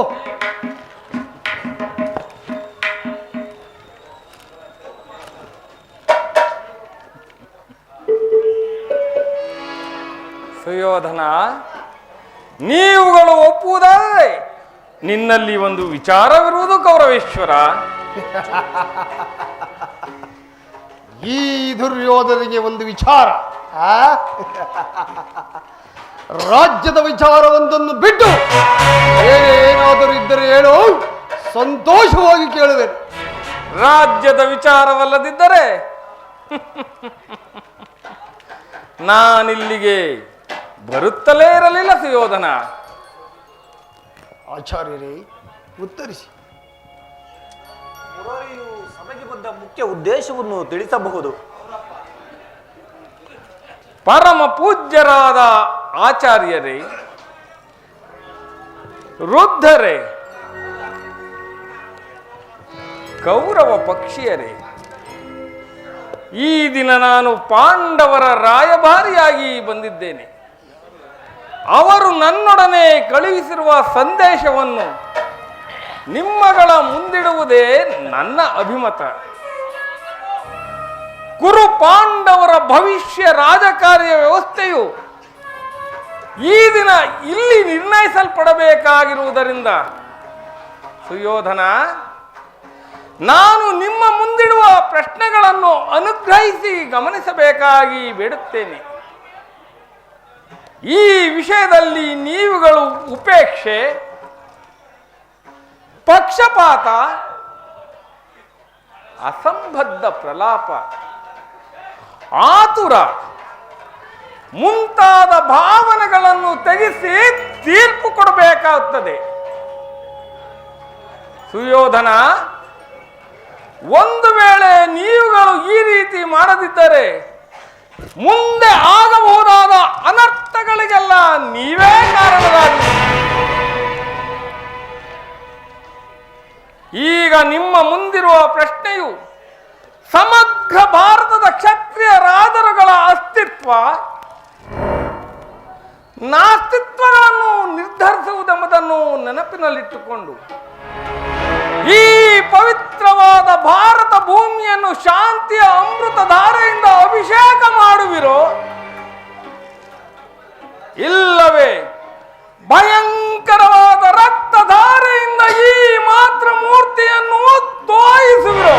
ಸುಯೋಧನ, ನೀವುಗಳು ಒಪ್ಪುವುದಾದರೆ ನಿನ್ನಲ್ಲಿ ಒಂದು ವಿಚಾರವಿರುವುದು ಕೌರವೇಶ್ವರ.
ಈ ದುರ್ಯೋಧನಿಗೆ ಒಂದು ವಿಚಾರ, ರಾಜ್ಯದ ವಿಚಾರವೊಂದನ್ನು ಬಿಟ್ಟು ಏನಾದರೂ ಇದ್ದರೆ ಹೇಳು, ಸಂತೋಷವಾಗಿ ಕೇಳುವೆನು.
ರಾಜ್ಯದ ವಿಚಾರವಲ್ಲದಿದ್ದರೆ ನಾನಿಲ್ಲಿಗೆ ಬರುತ್ತಲೇ ಇರಲಿಲ್ಲ ಸುಯೋಧನ.
ಆಚಾರ್ಯರೇ, ಉತ್ತರಿಸಿ.
ಮುರಾರಿಯು ಸಭೆಗೆ ಬಂದ ಮುಖ್ಯ ಉದ್ದೇಶವನ್ನು ತಿಳಿಸಬಹುದು.
ಪರಮ ಪೂಜ್ಯರಾದ ಆಚಾರ್ಯರೇ, ವೃದ್ಧರೇ, ಕೌರವ ಪಕ್ಷೀಯರೇ, ಈ ದಿನ ನಾನು ಪಾಂಡವರ ರಾಯಭಾರಿಯಾಗಿ ಬಂದಿದ್ದೇನೆ. ಅವರು ನನ್ನೊಡನೆ ಕಳುಹಿಸಿರುವ ಸಂದೇಶವನ್ನು ನಿಮ್ಮಗಳ ಮುಂದಿಡುವುದೇ ನನ್ನ ಅಭಿಮತ. ಕುರು ಪಾಂಡವರ ಭವಿಷ್ಯ ರಾಜಕಾರ್ಯ ವ್ಯವಸ್ಥೆಯು ಈ ದಿನ ಇಲ್ಲಿ ನಿರ್ಣಯಿಸಲ್ಪಡಬೇಕಾಗಿರುವುದರಿಂದ ಸುಯೋಧನ, ನಾನು ನಿಮ್ಮ ಮುಂದಿಡುವ ಪ್ರಶ್ನೆಗಳನ್ನು ಅನುಗ್ರಹಿಸಿ ಗಮನಿಸಬೇಕಾಗಿ ಬೇಡುತ್ತೇನೆ. ಈ ವಿಷಯದಲ್ಲಿ ನೀವುಗಳು ಉಪೇಕ್ಷೆ, ಪಕ್ಷಪಾತ, ಅಸಂಬದ್ಧ ಪ್ರಲಾಪ, ಆತುರ ಮುಂತಾದ ಭಾವನೆಗಳನ್ನು ತೆಗೆಸಿ ತೀರ್ಪು ಕೊಡಬೇಕಾಗುತ್ತದೆ. ಸುಯೋಧನ, ಒಂದು ವೇಳೆ ನೀವುಗಳು ಈ ರೀತಿ ಮಾಡದಿದ್ದರೆ ಮುಂದೆ ಆಗಬಹುದಾದ ಅನರ್ಥಗಳಿಗೆಲ್ಲ ನೀವೇ ಕಾರಣರಾಗಿ. ನಿಮ್ಮ ಮುಂದಿರುವ ಪ್ರಶ್ನೆಯು ಸಮಗ್ರ ಭಾರತದ ಕ್ಷತ್ರಿಯ ರಾಜರುಗಳ ಅಸ್ತಿತ್ವ ನಾಸ್ತಿತ್ವಗಳನ್ನು ನಿರ್ಧರಿಸುವುದೆಂಬುದನ್ನು ನೆನಪಿನಲ್ಲಿಟ್ಟುಕೊಂಡು ಈ ಪವಿತ್ರವಾದ ಭಾರತ ಭೂಮಿಯನ್ನು ಶಾಂತಿಯ ಅಮೃತ ಧಾರೆಯಿಂದ ಅಭಿಷೇಕ ಮಾಡುವಿರೋ, ಇಲ್ಲವೇ ಭಯಂಕರವಾದ ರಕ್ತಧಾರೆಯಿಂದ ಈ ಮಾತ್ರ ಮೂರ್ತಿಯನ್ನು ತೋಯಿಸುವಿರೋ?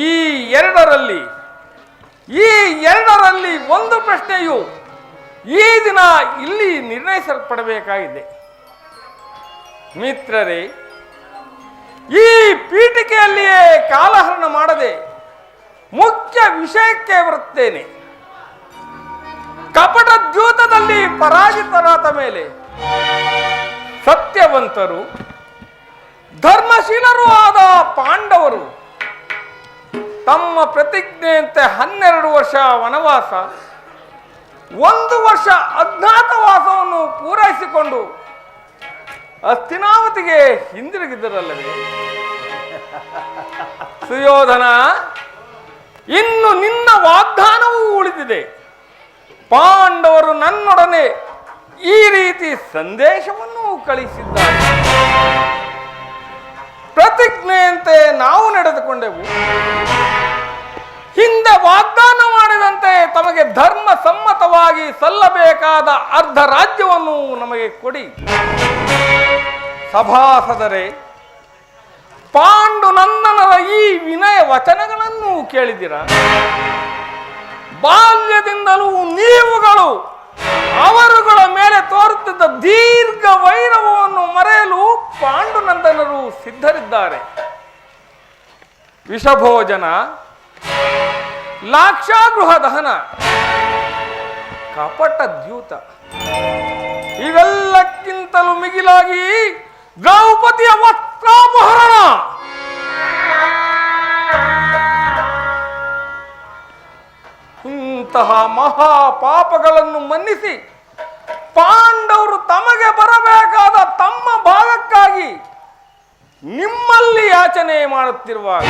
ಈ ಎರಡರಲ್ಲಿ ಒಂದು ಪ್ರಶ್ನೆಯು ಈ ದಿನ ಇಲ್ಲಿ ನಿರ್ಣಯಿಸಲ್ಪಡಬೇಕಾಗಿದೆ. ಮಿತ್ರರೇ, ಈ ಪೀಠಿಕೆಯಲ್ಲಿಯೇ ಕಾಲಹರಣ ಮಾಡದೆ ಮುಖ್ಯ ವಿಷಯಕ್ಕೆ ಬರುತ್ತೇನೆ. ಕಪಟ ದ್ಯೂತದಲ್ಲಿ ಪರಾಜಿತರಾದ ಮೇಲೆ ಸತ್ಯವಂತರು ಧರ್ಮಶೀಲರೂ ಆದ ಪಾಂಡವರು ತಮ್ಮ ಪ್ರತಿಜ್ಞೆಯಂತೆ 12 ವರ್ಷ ವನವಾಸ, 1 ವರ್ಷ ಅಜ್ಞಾತವಾಸವನ್ನು ಪೂರೈಸಿಕೊಂಡು ಹಸ್ತಿನಾವತಿಗೆ ಹಿಂದಿರುಗಿದ್ದರಲ್ಲವೇ? ಸುಯೋಧನ, ಇನ್ನು ನಿನ್ನ ವಾಗ್ದಾನವೂ ಉಳಿದಿದೆ. ಪಾಂಡವರು ನನ್ನೊಡನೆ ಈ ರೀತಿ ಸಂದೇಶವನ್ನು ಕಳಿಸಿದ್ದಾರೆ. ಪ್ರತಿಜ್ಞೆಯಂತೆ ನಾವು ನಡೆದುಕೊಂಡೆವು. ಹಿಂದೆ ವಾಗ್ದಾನ ಮಾಡಿದಂತೆ ತಮಗೆ ಧರ್ಮ ಸಮ್ಮತವಾಗಿ ಸಲ್ಲಬೇಕಾದ ಅರ್ಧ ರಾಜ್ಯವನ್ನು ನಮಗೆ ಕೊಡಿ. ಸಭಾಸದರೇ, ಪಾಂಡುನಂದನರ ಈ ವಿನಯ ವಚನಗಳನ್ನು ಕೇಳಿದಿರ? ಬಾಲ್ಯದಿಂದಲೂ ನೀವುಗಳು ಅವರುಗಳ ಮೇಲೆ ತೋರುತ್ತಿದ್ದ ದೀರ್ಘ ವೈರವವನ್ನು ಮರೆಯಲು ಪಾಂಡುನಂದನರು ಸಿದ್ಧರಿದ್ದಾರೆ. ವಿಷಭೋಜನ, ಲಾಕ್ಷಾಗೃಹ ದಹನ, ಕಪಟ ದ್ಯೂತ, ಇವೆಲ್ಲಕ್ಕಿಂತಲೂ ಮಿಗಿಲಾಗಿ ದ್ರೌಪದಿಯ ವಸ್ತ್ರಾಪಹರಣ, ಇಂತಹ ಮಹಾಪಾಪಗಳನ್ನು ಮನ್ನಿಸಿ ಪಾಂಡವರು ತಮಗೆ ಬರಬೇಕಾದ ತಮ್ಮ ಭಾಗಕ್ಕಾಗಿ ನಿಮ್ಮಲ್ಲಿ ಯಾಚನೆ ಮಾಡುತ್ತಿರುವಾಗ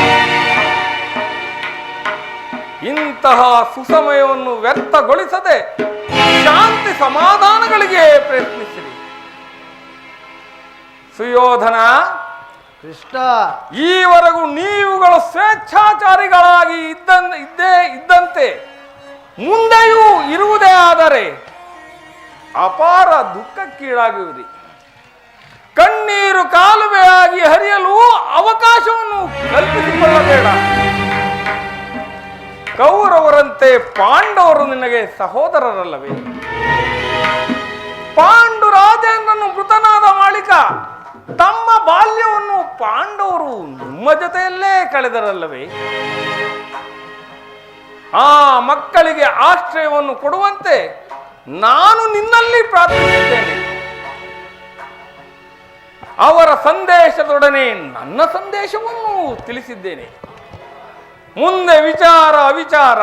ಇಂತಹ ಸುಸಮಯವನ್ನು ವ್ಯರ್ಥಗೊಳಿಸದೆ ಶಾಂತಿ ಸಮಾಧಾನಗಳಿಗೆ ಪ್ರಯತ್ನಿಸಿರಿ. ಸುಯೋಧನ,
ಕೃಷ್ಣ,
ಈವರೆಗೂ ನೀವುಗಳು ಸ್ವೇಚ್ಛಾಚಾರಿಗಳಾಗಿ ಇದ್ದಂತೆ ಮುಂದೆಯೂ ಇರುವುದೇ ಆದರೆ ಅಪಾರ ದುಃಖಕ್ಕೀಡಾಗುವಿರಿ. ಕಣ್ಣೀರು ಕಾಲುವೆಯಾಗಿ ಹರಿಯಲು ಅವಕಾಶವನ್ನು ಕಲ್ಪಿಸಿಕೊಳ್ಳಬೇಡ. ಕೌರವರಂತೆ ಪಾಂಡವರು ನಿನಗೆ ಸಹೋದರರಲ್ಲವೇ? ಪಾಂಡು ರಾಜೇಂದ್ರನು ಮೃತನಾದ ಮಾಳಿಕ ತಮ್ಮ ಬಾಲ್ಯವನ್ನು ಪಾಂಡವರು ನಿಮ್ಮ ಜೊತೆಯಲ್ಲೇ ಕಳೆದರಲ್ಲವೇ? ಆ ಮಕ್ಕಳಿಗೆ ಆಶ್ರಯವನ್ನು ಕೊಡುವಂತೆ ನಾನು ನಿನ್ನಲ್ಲಿ ಪ್ರಾರ್ಥಿಸಿದ್ದೇನೆ. ಅವರ ಸಂದೇಶದೊಡನೆ ನನ್ನ ಸಂದೇಶವನ್ನು ತಿಳಿಸಿದ್ದೇನೆ. ಮುಂದೆ ವಿಚಾರ ಅವಿಚಾರ,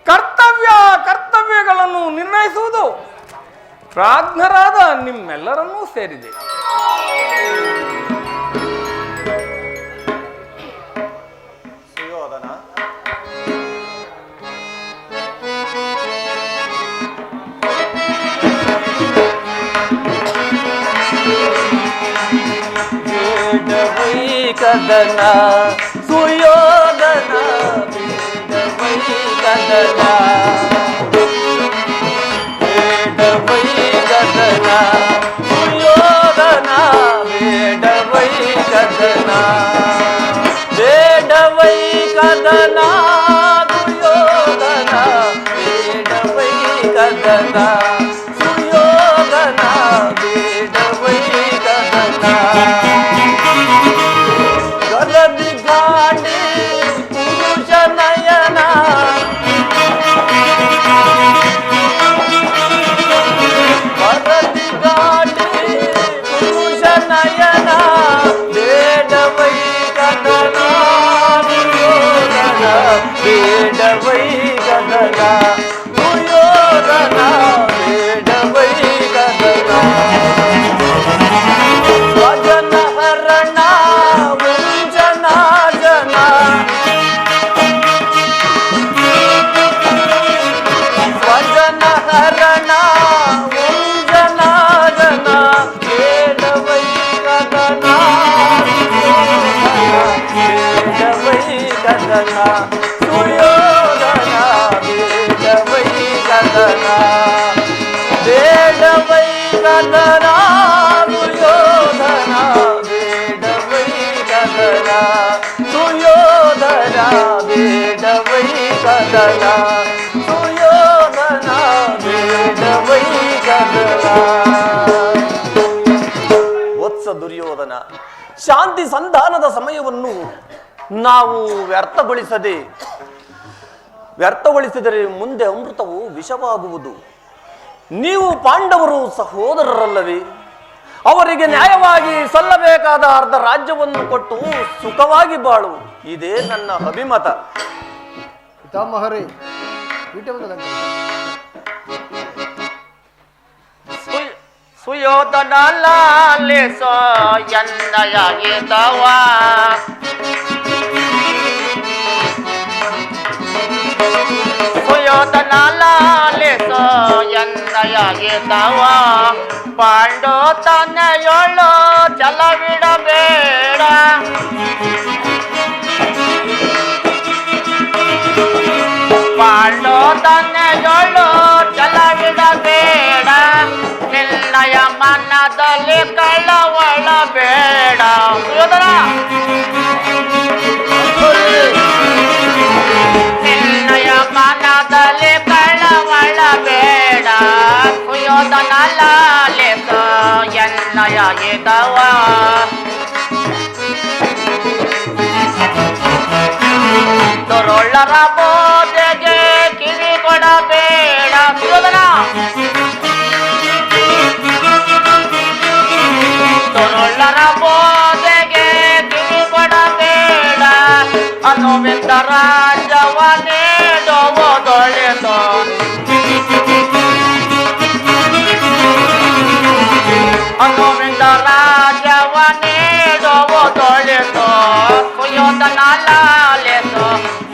ಕರ್ತವ್ಯಗಳನ್ನು ನಿರ್ಣಯಿಸುವುದು ಪ್ರಾಜ್ಞರಾದ ನಿಮ್ಮೆಲ್ಲರನ್ನೂ ಸೇರಿದೆ.
ಸುಯೋಧನ, ಕದನ ಸುಯೋಧನ, ಕದನ ಬೇಡವೈ ಕದನ ಸುಯೋಧನ, ಬೇಡವೈ ಕದನ, ಬೇಡವೈ ಕದನ ಸುಯೋಧನ, ಬೇಡವೈ ಕದನ ಸುಯೋಧನ, ಬೇಡವೈ ಕದನ. ಗಲದಿಗಾಡಿ ಪುರುಷ ನಯನ, ಗಲದಿಗಾಡಿ ಪುರುಷ ನಯನ, ಬೇಡವೈ ಕದನ ಸುಯೋಧನ, ಬೇಡವೈ ಕದನ ಸುಯೋಧನ, ವಾನರನ ವಂಜನಾಗನ ಬೇಡವೈ ಗಗನ ಬೇಡವೈ ಗಗನ ಸುಯೋಧನ ಬೇಡವೈ ಗಗನ ಬೇಡವೈ ಗಗನ ಸುಯೋಧನ ಬೇಡವೈ ಗಗನ ಸುಯೋಧನ ಬೇಡವೈ ಗಗನ ಸುಯೋಧನ ಬೇಡವೈ ಗಗನ. ವತ್ಸ ದುರ್ಯೋಧನ, ಶಾಂತಿ ಸಂಧಾನದ ಸಮಯವನ್ನು ನಾವು ವ್ಯರ್ಥಗೊಳಿಸಿದರೆ ಮುಂದೆ ಅಮೃತವು ವಿಷವಾಗುವುದು. ನೀವು ಪಾಂಡವರು ಸಹೋದರರಲ್ಲವೇ? ಅವರಿಗೆ ನ್ಯಾಯವಾಗಿ ಸಲ್ಲಬೇಕಾದ ಅರ್ಧ ರಾಜ್ಯವನ್ನು ಕೊಟ್ಟು ಸುಖವಾಗಿ ಬಾಳು, ಇದೇ ನನ್ನ ಅಭಿಮತ.
ಪಿತಾಮಹರೇ, ಪೀಠವನ್ನು
ಸುಯೋಧನ ಲಾಲಿಸೋ ಎನ್ನಯಾಗಿದ್ದವ ಸುಯೋಧನ ಲಾಲಿಸೋ ಎನ್ನಯಾಗಿದ್ದವ ಪಾಂಡು ತನ್ನೆಯೊಳು ಚಲವಿಡಬೇಡ ಪಾಂಡು ತನ್ನೆಯೊಳು ಚಲವಿಡಬೇಡ ನಿನ್ನಯ ಮನದಲ್ಲಿ ಕಳವಳ ಬೇಡ ಸುಯೋಧನ ನಿನ್ನಯ ಮನದಲ್ಲಿ ಕಳವಳ ಬೇಡ ಸುಯೋಧನ ಲಾಲಿಸ ಎನ್ನಯ ಇದ್ದವ ದುರುಳ್ಳರ ಬೋಧೆಗೆ ಕಿವಿ ಕೊಡಬೇಡ ಸುಯೋಧನ ದುರುಳ್ಳರ ಬೋಧೆಗೆ ಕಿವಿ ಕೊಡಬೇಡ ಅನುವಿಂದ ರಾಜವ ನೀಡುವುದೊಳಿತು ಅನುವಿಂದ ರಾಜವ ನೀಡುವುದೊಳಿತು ಸುಯೋಧನ ಲಾಲಿಸು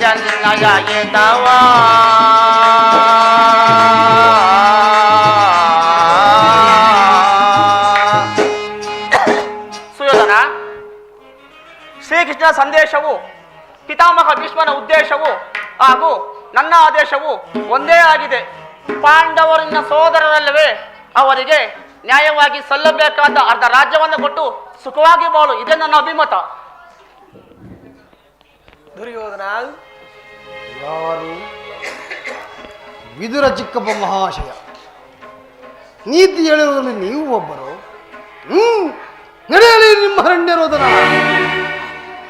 ಎನ್ನಯ ಇದ್ದವ ಸುಯೋಧನ, ಶ್ರೀಕೃಷ್ಣ ಸಂದೇಶವು ಪಿತಾಮಹ ಭೀಷ್ಮನ ಉದ್ದೇಶವು ಹಾಗೂ ನನ್ನ ಆದೇಶವು ಒಂದೇ ಆಗಿದೆ. ಪಾಂಡವರಿನ ಸೋದರರಲ್ಲವೇ? ಅವರಿಗೆ ನ್ಯಾಯವಾಗಿ ಸಲ್ಲಬೇಕಾದ ಅರ್ಧ ರಾಜ್ಯವನ್ನು ಕೊಟ್ಟು ಸುಖವಾಗಿ ಬಾಳು, ಇದೇ ನನ್ನ ಅಭಿಮತ.
ದುರ್ಯೋಧನ,
ಯಾರು? ವಿದುರ ಚಿಕ್ಕಪ್ಪ ಮಹಾಶಯ. ನೀತಿ ಹೇಳಿರುವುದರಲ್ಲಿ ನೀವು ಒಬ್ಬರು. ನಡೆಯಲಿ ನಿಮ್ಮ ಅರಣ್ಯ ರೋದನ.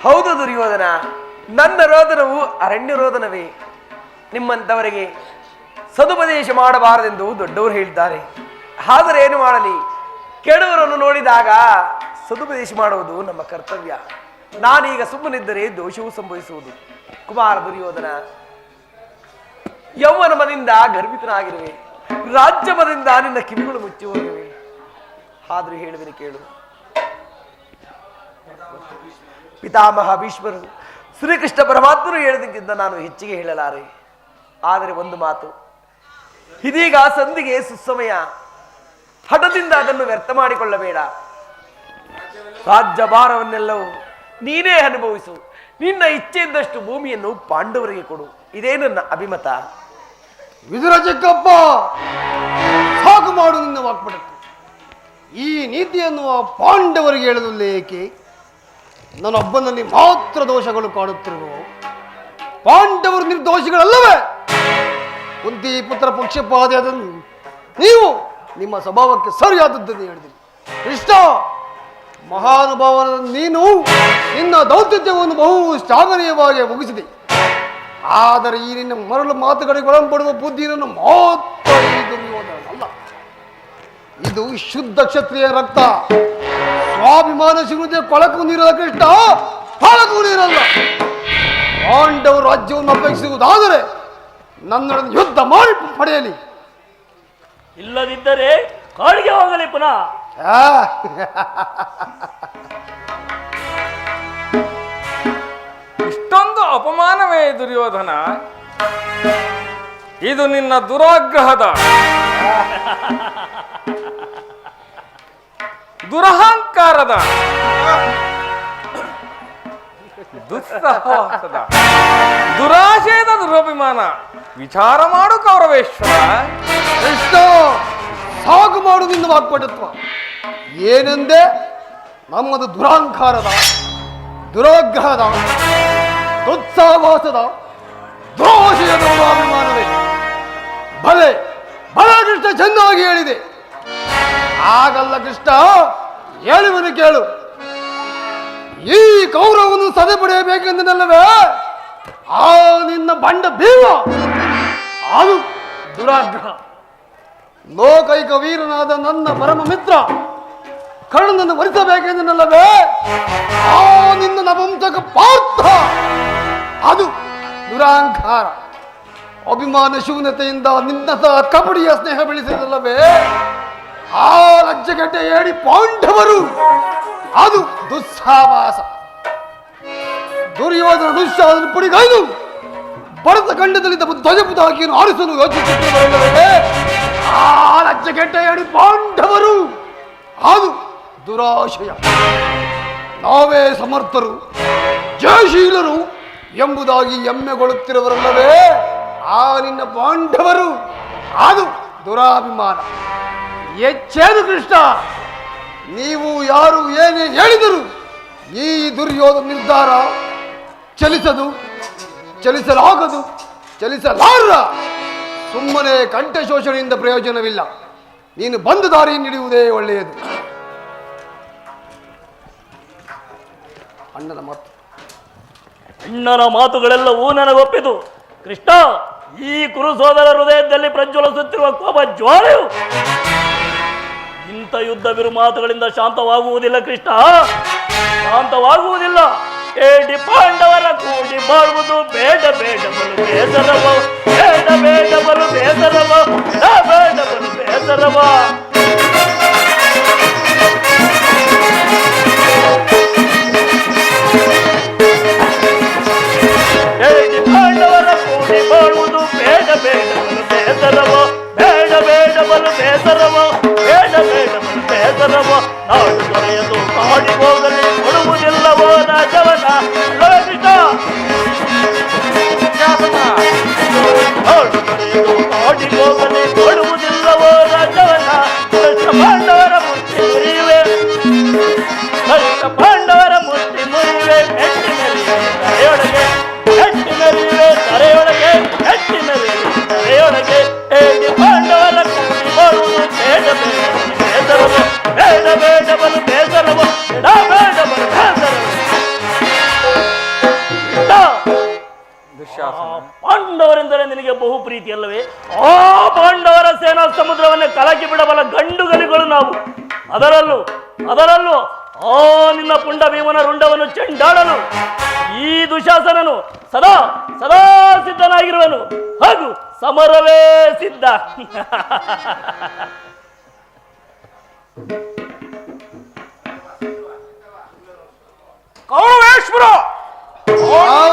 ಹೌದು ದುರ್ಯೋಧನ, ನನ್ನ ರೋದನವು ಅರಣ್ಯ ರೋದನವೇ. ನಿಮ್ಮಂಥವರಿಗೆ ಸದುಪದೇಶ ಮಾಡಬಾರದೆಂದು ದೊಡ್ಡವರು ಹೇಳಿದ್ದಾರೆ. ಆದರೆ ಏನು ಮಾಡಲಿ, ಕೆಡವರನ್ನು ನೋಡಿದಾಗ ಸದುಪದೇಶ ಮಾಡುವುದು ನಮ್ಮ ಕರ್ತವ್ಯ. ನಾನೀಗ ಸುಮ್ಮನಿದ್ದರೆ ದೋಷವು ಸಂಭವಿಸುವುದು. ಕುಮಾರ ದುರ್ಯೋಧನ, ಯೌವನ ಮದಿಂದ ಗರ್ಭಿತನಾಗಿರುವೆ, ರಾಜ್ಯ ಮದಿಂದ ನಿನ್ನ ಕಿವಿಗಳು ಮುಚ್ಚಿ ಹೋಗಿವೆ. ಆದರೂ ಹೇಳುವಿನ ಕೇಳು. ಪಿತಾಮಹ ಭೀಷ್ಮರು ಶ್ರೀಕೃಷ್ಣ ಪರಮಾತ್ಮರು ಹೇಳಿದ್ದಕ್ಕಿಂತ ನಾನು ಹೆಚ್ಚಿಗೆ ಹೇಳಲಾರೆ. ಆದರೆ ಒಂದು ಮಾತು, ಇದೀಗ ಸಂಧಿಗೆ ಸುಸಮಯ. ಹಠದಿಂದ ಅದನ್ನು ವ್ಯರ್ಥ ಮಾಡಿಕೊಳ್ಳಬೇಡ. ರಾಜ್ಯ ಭಾರವನ್ನೆಲ್ಲವೂ ನೀನೇ ಅನುಭವಿಸು. ನಿನ್ನ ಇಚ್ಛೆಯಿದ್ದಷ್ಟು ಭೂಮಿಯನ್ನು ಪಾಂಡವರಿಗೆ ಕೊಡು, ಇದೇ ನನ್ನ ಅಭಿಮತ.
ವಿದುರ ಚಿಕ್ಕಪ್ಪ, ಸಾಕು ಮಾಡು ನಿನ್ನ ವಾಕ್ಪಟಕ್ಕೆ. ಈ ನೀತಿಯನ್ನು ಆ ಪಾಂಡವರಿಗೆ ಹೇಳಲು ಏಕೆ? ನನ್ನೊಬ್ಬನಲ್ಲಿ ಮಾತ್ರ ದೋಷಗಳು ಕಾಣುತ್ತಿರುವವು. ಪಾಂಡವರು ನಿರ್ದೋಷಿಗಳಲ್ಲವೇ? ಕುಂತಿ ಪುತ್ರ ಪಕ್ಷಪಾತಿಯಾದನ್ನು ನೀವು ನಿಮ್ಮ ಸ್ವಭಾವಕ್ಕೆ ಸರಿಯಾದದ್ದನ್ನು ಹೇಳಿದಿರಿ. ಕೃಷ್ಣ, ಮಹಾನುಭಾವನ ನೀನು ನಿನ್ನ ದೌತ್ಯತ್ವವನ್ನು ಬಹು ಶ್ಲಾಘನೀಯವಾಗಿ ಮುಗಿಸಿದೆ. ಆದರೆ ಈ ನಿನ್ನ ಮರಳು ಮಾತುಗಳಿಗೆ ಒಳಪಡುವ ಬುದ್ಧಿಯನ್ನು ಮಾತ್ರ ದುರ್ಯೋಧನಲ್ಲ. ಇದು ಶುದ್ಧ ಕ್ಷತ್ರಿಯ ರಕ್ತ. ಸ್ವಾಭಿಮಾನ ಸಿಗುವುದೇ ಕೊಳಕು ನೀರಲ್ಲ ಕೃಷ್ಣ, ಕೊಳಕು ನೀರಲ್ಲ. ಪಾಂಡವರು ರಾಜ್ಯವನ್ನು ಅಪೇಕ್ಷಿಸುವುದಾದರೆ ನನ್ನೊಡನೆ ಯುದ್ಧ ಮಾಡಿ ಪಡೆಯಲಿ.
ಇಲ್ಲದಿದ್ದರೆ ಕಾಡಿಗೆ ಹೋಗಲಿ ಪುನಃ.
ಇಷ್ಟೊಂದು ಅಪಮಾನವೇ ದುರ್ಯೋಧನ? ಇದು ನಿನ್ನ ದುರಾಗ್ರಹದ ದುರಹಂಕಾರದ ದುಸ್ಸಹವಾಸದ ದುರಾಶಯದ ದುರಭಿಮಾನ. ವಿಚಾರ ಮಾಡು ಕೌರವೇಶ್ವರ.
ಕೃಷ್ಣ, ಸಾಗು ಮಾಡು ನಿನ್ನ ವಾಗ್ಪಟುತ್ವ. ಏನೆಂದೇ? ನಮ್ಮದು ದುರಹಂಕಾರದ, ದುರಾಗ್ರಹದ, ದುಸ್ಸಾಹವಾಸದ, ದುರಾಶಯದ ಅಭಿಮಾನವೇ. ಭಲೆ ಭಲೆ ಕೃಷ್ಣ, ಚೆನ್ನಾಗಿ ಹೇಳಿದೆ. ಆಗಲ್ಲ ಕೃಷ್ಣ, ಹೇಳುವನು ಕೇಳು. ಈ ಕೌರವವನ್ನು ಸದೆ ಪಡೆಯಬೇಕೆಂದಲ್ಲವೇ ಆ ನಿನ್ನ ಬಂಡ ಭೀಮ, ಅದು ದುರಾಗ್ರಹ. ಲೋಕೈಕ ವೀರನಾದ ನನ್ನ ಪರಮ ಮಿತ್ರ ಕರ್ಣನನ್ನು ವರಿಸಬೇಕೆಂದಲ್ಲವೇ ಆ ನಿನ್ನ ನಪುಂಸಕ ಪಾರ್ಥ, ಅದು ದುರಹಂಕಾರ. ಅಭಿಮಾನ ಶೂನ್ಯತೆಯಿಂದ ನಿನ್ನ ಸಹ ಕಪಡಿಯ ಸ್ನೇಹ ಬೆಳೆಸಿದಲ್ಲವೇ ಆ ಲಜ್ಜೆಗೆಡ್ಡ ಹೇಳಿ ಪಾಂಡವರು, ಅದು ದುಸ್ಸಾವಾಸ. ದುರ್ಯೋಧನ ದುಶ್ಯಾಸನ ಪುಡಿಗೈದು ಭರತ ಖಂಡದಲ್ಲಿದ್ದ ಧ್ವಜಪುತಾಕಿಯನ್ನು ಆರಿಸಲು ಯೋಚಿಸುತ್ತಿದ್ದವರಲ್ಲವೇ ಆ ಲಜ್ಜೆಗೆಡ್ಡ ಹೇಳಿ ಪಾಂಡವರು, ಅದು ದುರಾಶಯ. ನಾವೇ ಸಮರ್ಥರು, ಜಯಶೀಲರು ಎಂಬುದಾಗಿ ಹೆಮ್ಮೆಗೊಳ್ಳುತ್ತಿರುವರಲ್ಲವೇ ಆ ನಿನ್ನ ಪಾಂಡವರು, ಅದು ದುರಾಭಿಮಾನ. ಎಚ್ಚೇನು ಕೃಷ್ಣ, ನೀವು ಯಾರು ಏನೇ ಹೇಳಿದರು ಈ ದುರ್ಯೋಧನ ನಿರ್ಧಾರ ಚಲಿಸದು, ಚಲಿಸಲಾಗದು, ಚಲಿಸಲಾರ. ಸುಮ್ಮನೆ ಕಂಠ ಶೋಷಣೆಯಿಂದ ಪ್ರಯೋಜನವಿಲ್ಲ. ನೀನು ಬಂದ ದಾರಿಯನ್ನು ಹಿಡಿಯುವುದೇ ಒಳ್ಳೆಯದು. ಅಣ್ಣನ ಮಾತು,
ಅಣ್ಣನ ಮಾತುಗಳೆಲ್ಲವೂ ನನಗೊಪ್ಪಿತು. ಕೃಷ್ಣ, ಈ ಕುರು ಸೋದರ ಹೃದಯದಲ್ಲಿ ಪ್ರಜ್ವಲಿಸುತ್ತಿರುವ ಕೋಪ ಜ್ವಾಲೆಯು ಇಂಥ ಯುದ್ಧ ಬಿರು ಮಾತುಗಳಿಂದ ಶಾಂತವಾಗುವುದಿಲ್ಲ ಕೃಷ್ಣ, ಶಾಂತವಾಗುವುದಿಲ್ಲ. ಏಡಿ ಪಾಂಡವರ ಕೂಡಿ ಬಾಳುವುದು ಬೇಡ ಬೇಡ ಬಲು ಬೇಸರವ, ಬೇಡ ಬೇಡ ಬಲು ಬೇಸರವ, ಬೇಡ ಬಲು ಬೇಸರವ. ಏಡಿ ಪಾಂಡವರ ಕೂಡಿ ಬಾಳುವುದು ಬೇಡ ಬೇಡ ಬಲು ಬೇಸರವ, ಬೇಡ ಬೇಡ ಬಲು ಬೇಸರವ, ಬೇಡ ಬೇಡ ಬಲು ಬೇಸರವ. ನಾಡು ದೊರೆಯದು ಕಾಡಿ ಹೋಗಲಿ ಕೊಡುವುದಿಲ್ಲವೋ ರಾಜವನ ಲೋಕಿತ. ನಾಡು ದೊರೆಯದು ಕಾಡಿ ಹೋಗಲಿ ಕೊಡುವುದಿಲ್ಲವೋ ರಾಜವನ. ಪಾಂಡವರ ಮುಟ್ಟಿ ಮುರಿಯುವೆ, ಪಾಂಡವರ ಮುಟ್ಟಿ ಮುರಿಯುವೆ. ಮೆಟ್ಟಿ ಮೆರಿಯುವೆ ತರೆಯೊಳಗೆ, ಮೆಟ್ಟಿ ಮೆರಿಯುವೆ ತರೆಯೊಳಗೆ, ಮೆಟ್ಟಿ ಮೆರಿಯುವೆ ತರೆಯೊಳಗೆ. ಹೇಗೆ ಪಾಂಡವರ ಕೂಡಿ ಬರುವುದು ಬೇಡ ಬೇಡ ಬೇಸರವ, ಬೇಡ ಬೇಡ ಬಲು ಬೇಸರವ, ಬೇಡ ಬಲು ಬೇಸರವ. ಪಾಂಡವರೆಂದರೆ ನಿನಗೆ ಬಹು ಪ್ರೀತಿ ಅಲ್ಲವೇ? ಆ ಪಾಂಡವರ ಸೇನಾ ಸಮುದ್ರವನ್ನೇ ಕಲಕಿ ಬಿಡಬಲ್ಲ ಗಂಡುಗಲಿಗಳು ನಾವು. ಅದರಲ್ಲೂ ಆ ನಿನ್ನ ಪುಂಡ ಭೀಮನ ರುಂಡವನ್ನು ಚೆಂಡಾಡಲು ಈ ದುಶಾಸನನು ಸದಾ ಸದಾ ಸಿದ್ಧನಾಗಿರುವನು. ಹಾಗೂ ಸಮರವೇ ಸಿದ್ಧ.
ಕೌರವೇಶ್ವರ,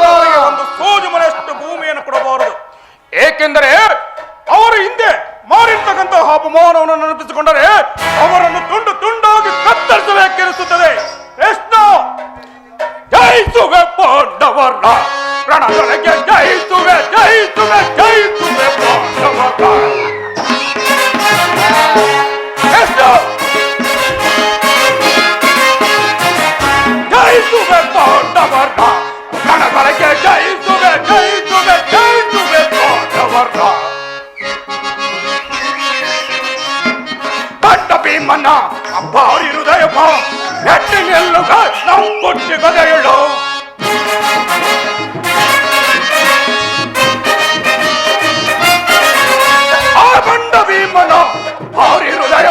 ಅವರಿಗೆ ಒಂದು ಸೋಜು ಮನೆಯಷ್ಟು ಭೂಮಿಯನ್ನು ಕೊಡಬಾರದು. ಏಕೆಂದರೆ ಅವರು ಹಿಂದೆ ಮಾಡಿರ್ತಕ್ಕಂತಹ ಅಪಮಾನವನ್ನು ನೆನಪಿಸಿಕೊಂಡರೆ ಅವರನ್ನು ತುಂಡು ತುಂಡಾಗಿ ಕತ್ತರಿಸಬೇಕೆನಿಸುತ್ತದೆ. ಕೃಷ್ಣ, ಜಯಿಸುವೆ ಪಾಂಡವರ ರಣದೊಳಗೆ, ಜಯಿಸುವೆ ಜಯಿಸುವೆ ಜಯಿಸುವೆ ಪಾಂಡವರ. ಕೃಷ್ಣ, ಜಯಿಸುವೆ ಪಾಂಡವರ ರಣದೊಳಗೆ, ಜಯಿಸುವೆ ಜಯಿಸುವೆ ಜಯಿಸುವೆ ಪಾಂಡವರ. ಕಂಡ ಭೀಮನ ಭಾರಿ ಹೃದಯ ನೆಟ್ಟಿ ನಿಲ್ಲುಗ ನಾವು ಕೊಟ್ಟಿ ಗದೆಯಳು. ಆ ಕಂಡ ಭೀಮನ ಭಾರಿ ಹೃದಯ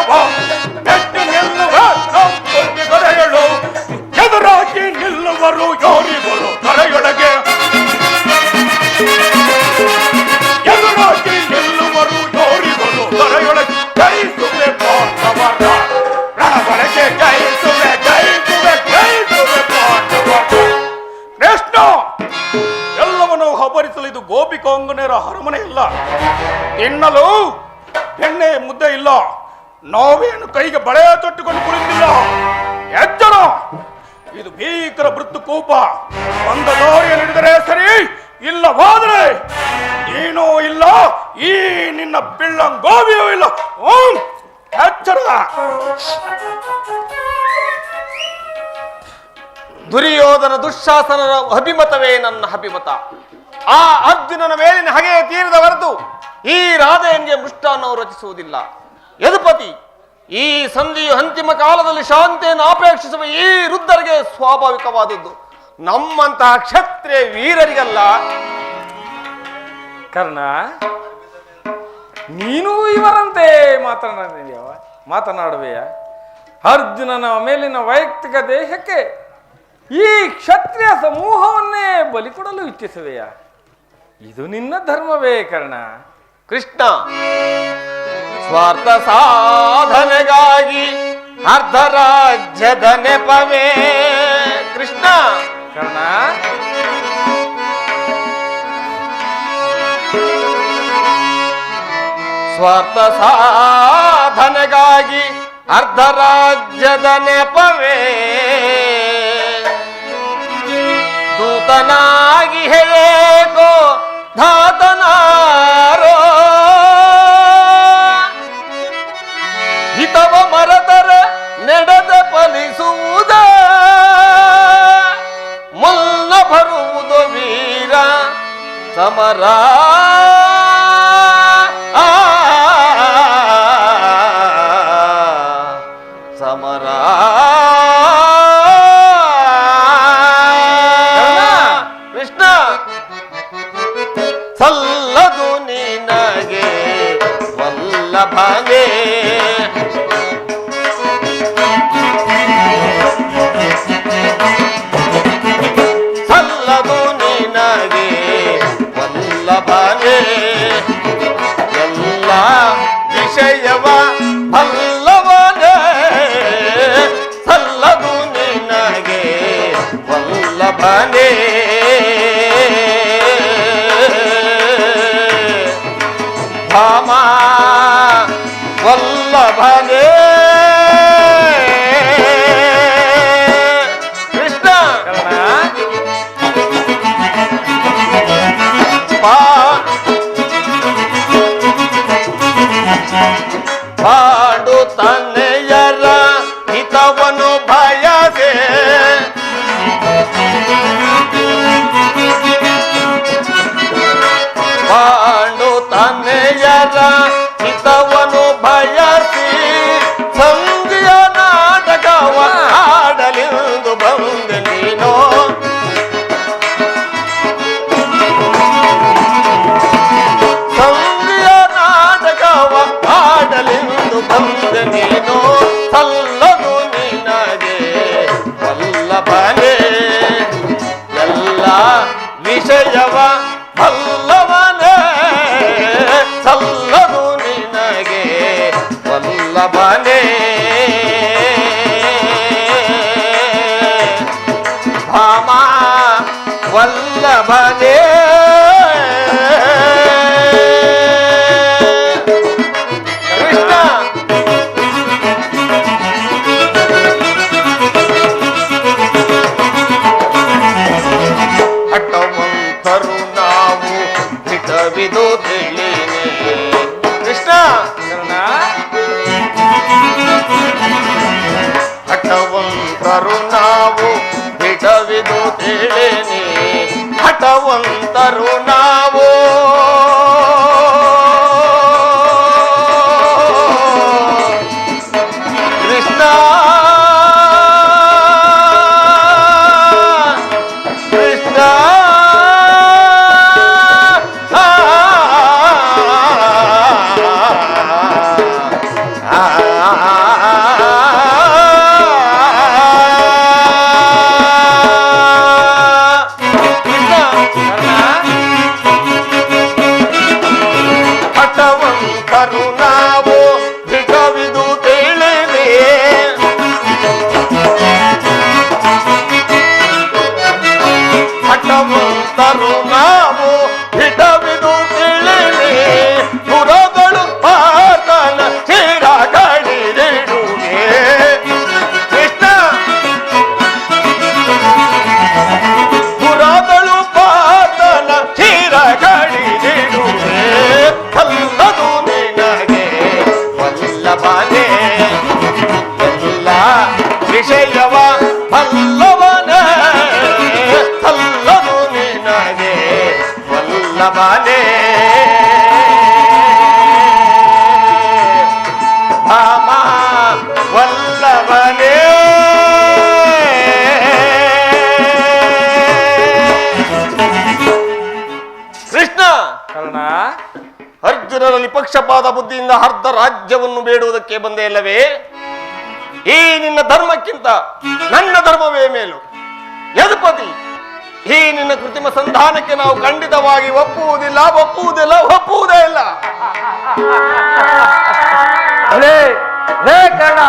ನೆಟ್ಟಿ ನಿಲ್ಲುಗ ನಾವು ಕೊಟ್ಟಿ ಗದೆಯಳು. ಎದುರಾಗಿ ನಿಲ್ಲುವರು ಯೋರಿಗಳು ತರೆಯೊಳಗೆ, ಎದುರಾಗಿ ನಿಲ್ಲುವರು ಯೋರಿಗಳು ತರೆಯೊಳಗೆ. ಜಯಿಸುವೆ ಪಾಂಡವರ ರಣದೊಳಗೆ, ಜಯಿಸುವೆ ಜಯಿಸುವೆ ಜಯಿಸುವೆ ಪಾಂಡವರ. ಕೃಷ್ಣ, ಅರಮನೆ ಇಲ್ಲ, ತಿನ್ನಲು ಬೆಣ್ಣೆ ಮುದ್ದೆ ಇಲ್ಲ, ನಾವೇನು ಕೈಗೆ ಬಳೆ ತೊಟ್ಟುಕೊಂಡು ಕುಳಿತಿಲ್ಲ. ಎಚ್ಚರ, ಇದು ಭೀಕರ ಮೃತ್ಯುಕೋಪ. ಒಂದು ದಾರಿಯಲ್ಲಿ ಹಿಡಿದರೆ ಸರಿ, ಇಲ್ಲವಾದರೆ ನೀನೂ ಇಲ್ಲ, ಈ ನಿನ್ನ ಬಿಳ್ಳಂಗೋವಿಯೂ ಇಲ್ಲ. ಓಂ ಎಚ್ಚರ.
ದುರ್ಯೋಧನ ದುಶ್ಶಾಸನರ ಅಭಿಮತವೇ ನನ್ನ ಅಭಿಮತ. ಆ ಅರ್ಜುನನ ಮೇಲಿನ ಹಗೆಯ ತೀರದ ಹೊರತು ಈ ರಾಧೆಯನ್ಗೆ ಮೃಷ್ಟಾನ್ನವು ರಚಿಸುವುದಿಲ್ಲ. ಯದುಪತಿ, ಈ ಸಂಧಿಯು ಅಂತಿಮ ಕಾಲದಲ್ಲಿ ಶಾಂತಿಯನ್ನು ಅಪೇಕ್ಷಿಸುವ ಈ ವೃದ್ಧರಿಗೆ ಸ್ವಾಭಾವಿಕವಾದದ್ದು, ನಮ್ಮಂತಹ ಕ್ಷತ್ರಿಯ ವೀರರಿಗಲ್ಲ.
ಕರ್ಣ, ನೀನು ಇವರಂತೆ ಮಾತನಾಡುವೆಯ? ಅರ್ಜುನನ ಮೇಲಿನ ವೈಯಕ್ತಿಕ ದೇಹಕ್ಕೆ ಈ ಕ್ಷತ್ರಿಯ ಸಮೂಹವನ್ನೇ ಬಲಿಕೊಡಲು ಇಚ್ಛಿಸುವೆಯ? ಇದು ನಿನ್ನ ಧರ್ಮವೇ ಕರ್ಣ?
ಕೃಷ್ಣ, ಸ್ವಾರ್ಥ ಸಾಧನೆಗಾಗಿ ಅರ್ಧ ರಾಜ್ಯದ ನೆಪವೇ. ಕೃಷ್ಣ,
ಕರ್ಣ,
ಸ್ವಾರ್ಥ ಸಾಧನೆಗಾಗಿ ಅರ್ಧ ರಾಜ್ಯದ ನೆಪವೇ. ದೂತನಾಗಿ ಹೇಗೋ ಧಾತನಾರೋ, ಹಿತವ ಮರತರ ನಡೆದ ಫಲಿಸುವುದ. ಮುನ್ನ ಬರುವುದು ವೀರ ಸಮರ, ಸಮರ. ಕೃಷ್ಣ, ಸಲ್ಲದು ನಿನಗೆ ವಲ್ಲಭನೇ. ಸಲ್ಲದು ನಿನಗೆ ವಲ್ಲಭನೇ. ಎಲ್ಲ ವಿಷಯವ ಬಲ್ಲವನೇ. ಸಲ್ಲದು ನಿನಗೆ ವಲ್ಲಭನೇ. ಭಾಮ ವಲ್ಲಭನೇ. ಕೃಷ್ಣ, ಪಾಡು ತನ್ನೆಯರ ಹಿತವನು ಭಯದೆ. ಪಾಂಡು ತನ್ನೆಯರ ಹಿತವನು ಭಯಸಿ ಸಂಧಿಯ ನಾಟಕವ ಆಡಲೆಂದು ಬಂದೆ ನೀನು. ಸಂಧಿಯ ನಾಟಕವ ಆಡಲೆಂದು ಬಂದೆ ನೀನು. ಸಲ್ಲದು ನಿನಗೆ ವಲ್ಲಭನೇ. ಎಲ್ಲ ವಿಷಯವ ಬಲ್ಲವನೇ. ಸಲ್ಲದು ನಿನಗೆ ವಲ್ಲಭನೇ. ಭಾಮ ವಲ್ಲಭನೇ. ಕೃಷ್ಣ, ಹಠವಂತರು ನಾವು ಹಿತವಿದು ತಿಳಿನೇ. ಕೃಷ್ಣ, ಹಠವಂತರು ನಾವು ಹಿತವಿದು ತಿಳಿನೇ. ಹಠವಂತರು ನಾವು ಕೃಷ್ಣ. ಕೃಷ್ಣ,
ಪಕ್ಷಪಾತ ಬುದ್ಧಿಯಿಂದ ಅರ್ಧ ರಾಜ್ಯವನ್ನು ಬೇಡುವುದಕ್ಕೆ ಬಂದೇ ಇಲ್ಲವೇ? ಈ ನಿನ್ನ ಧರ್ಮಕ್ಕಿಂತ ನನ್ನ ಧರ್ಮವೇ ಮೇಲು. ಯದುಪತಿ, ಈ ನಿನ್ನ ಕೃತ್ರಿಮ ಸಂಧಾನಕ್ಕೆ ನಾವು ಖಂಡಿತವಾಗಿ ಒಪ್ಪುವುದೇ ಇಲ್ಲ.
ಕರ್ಣ,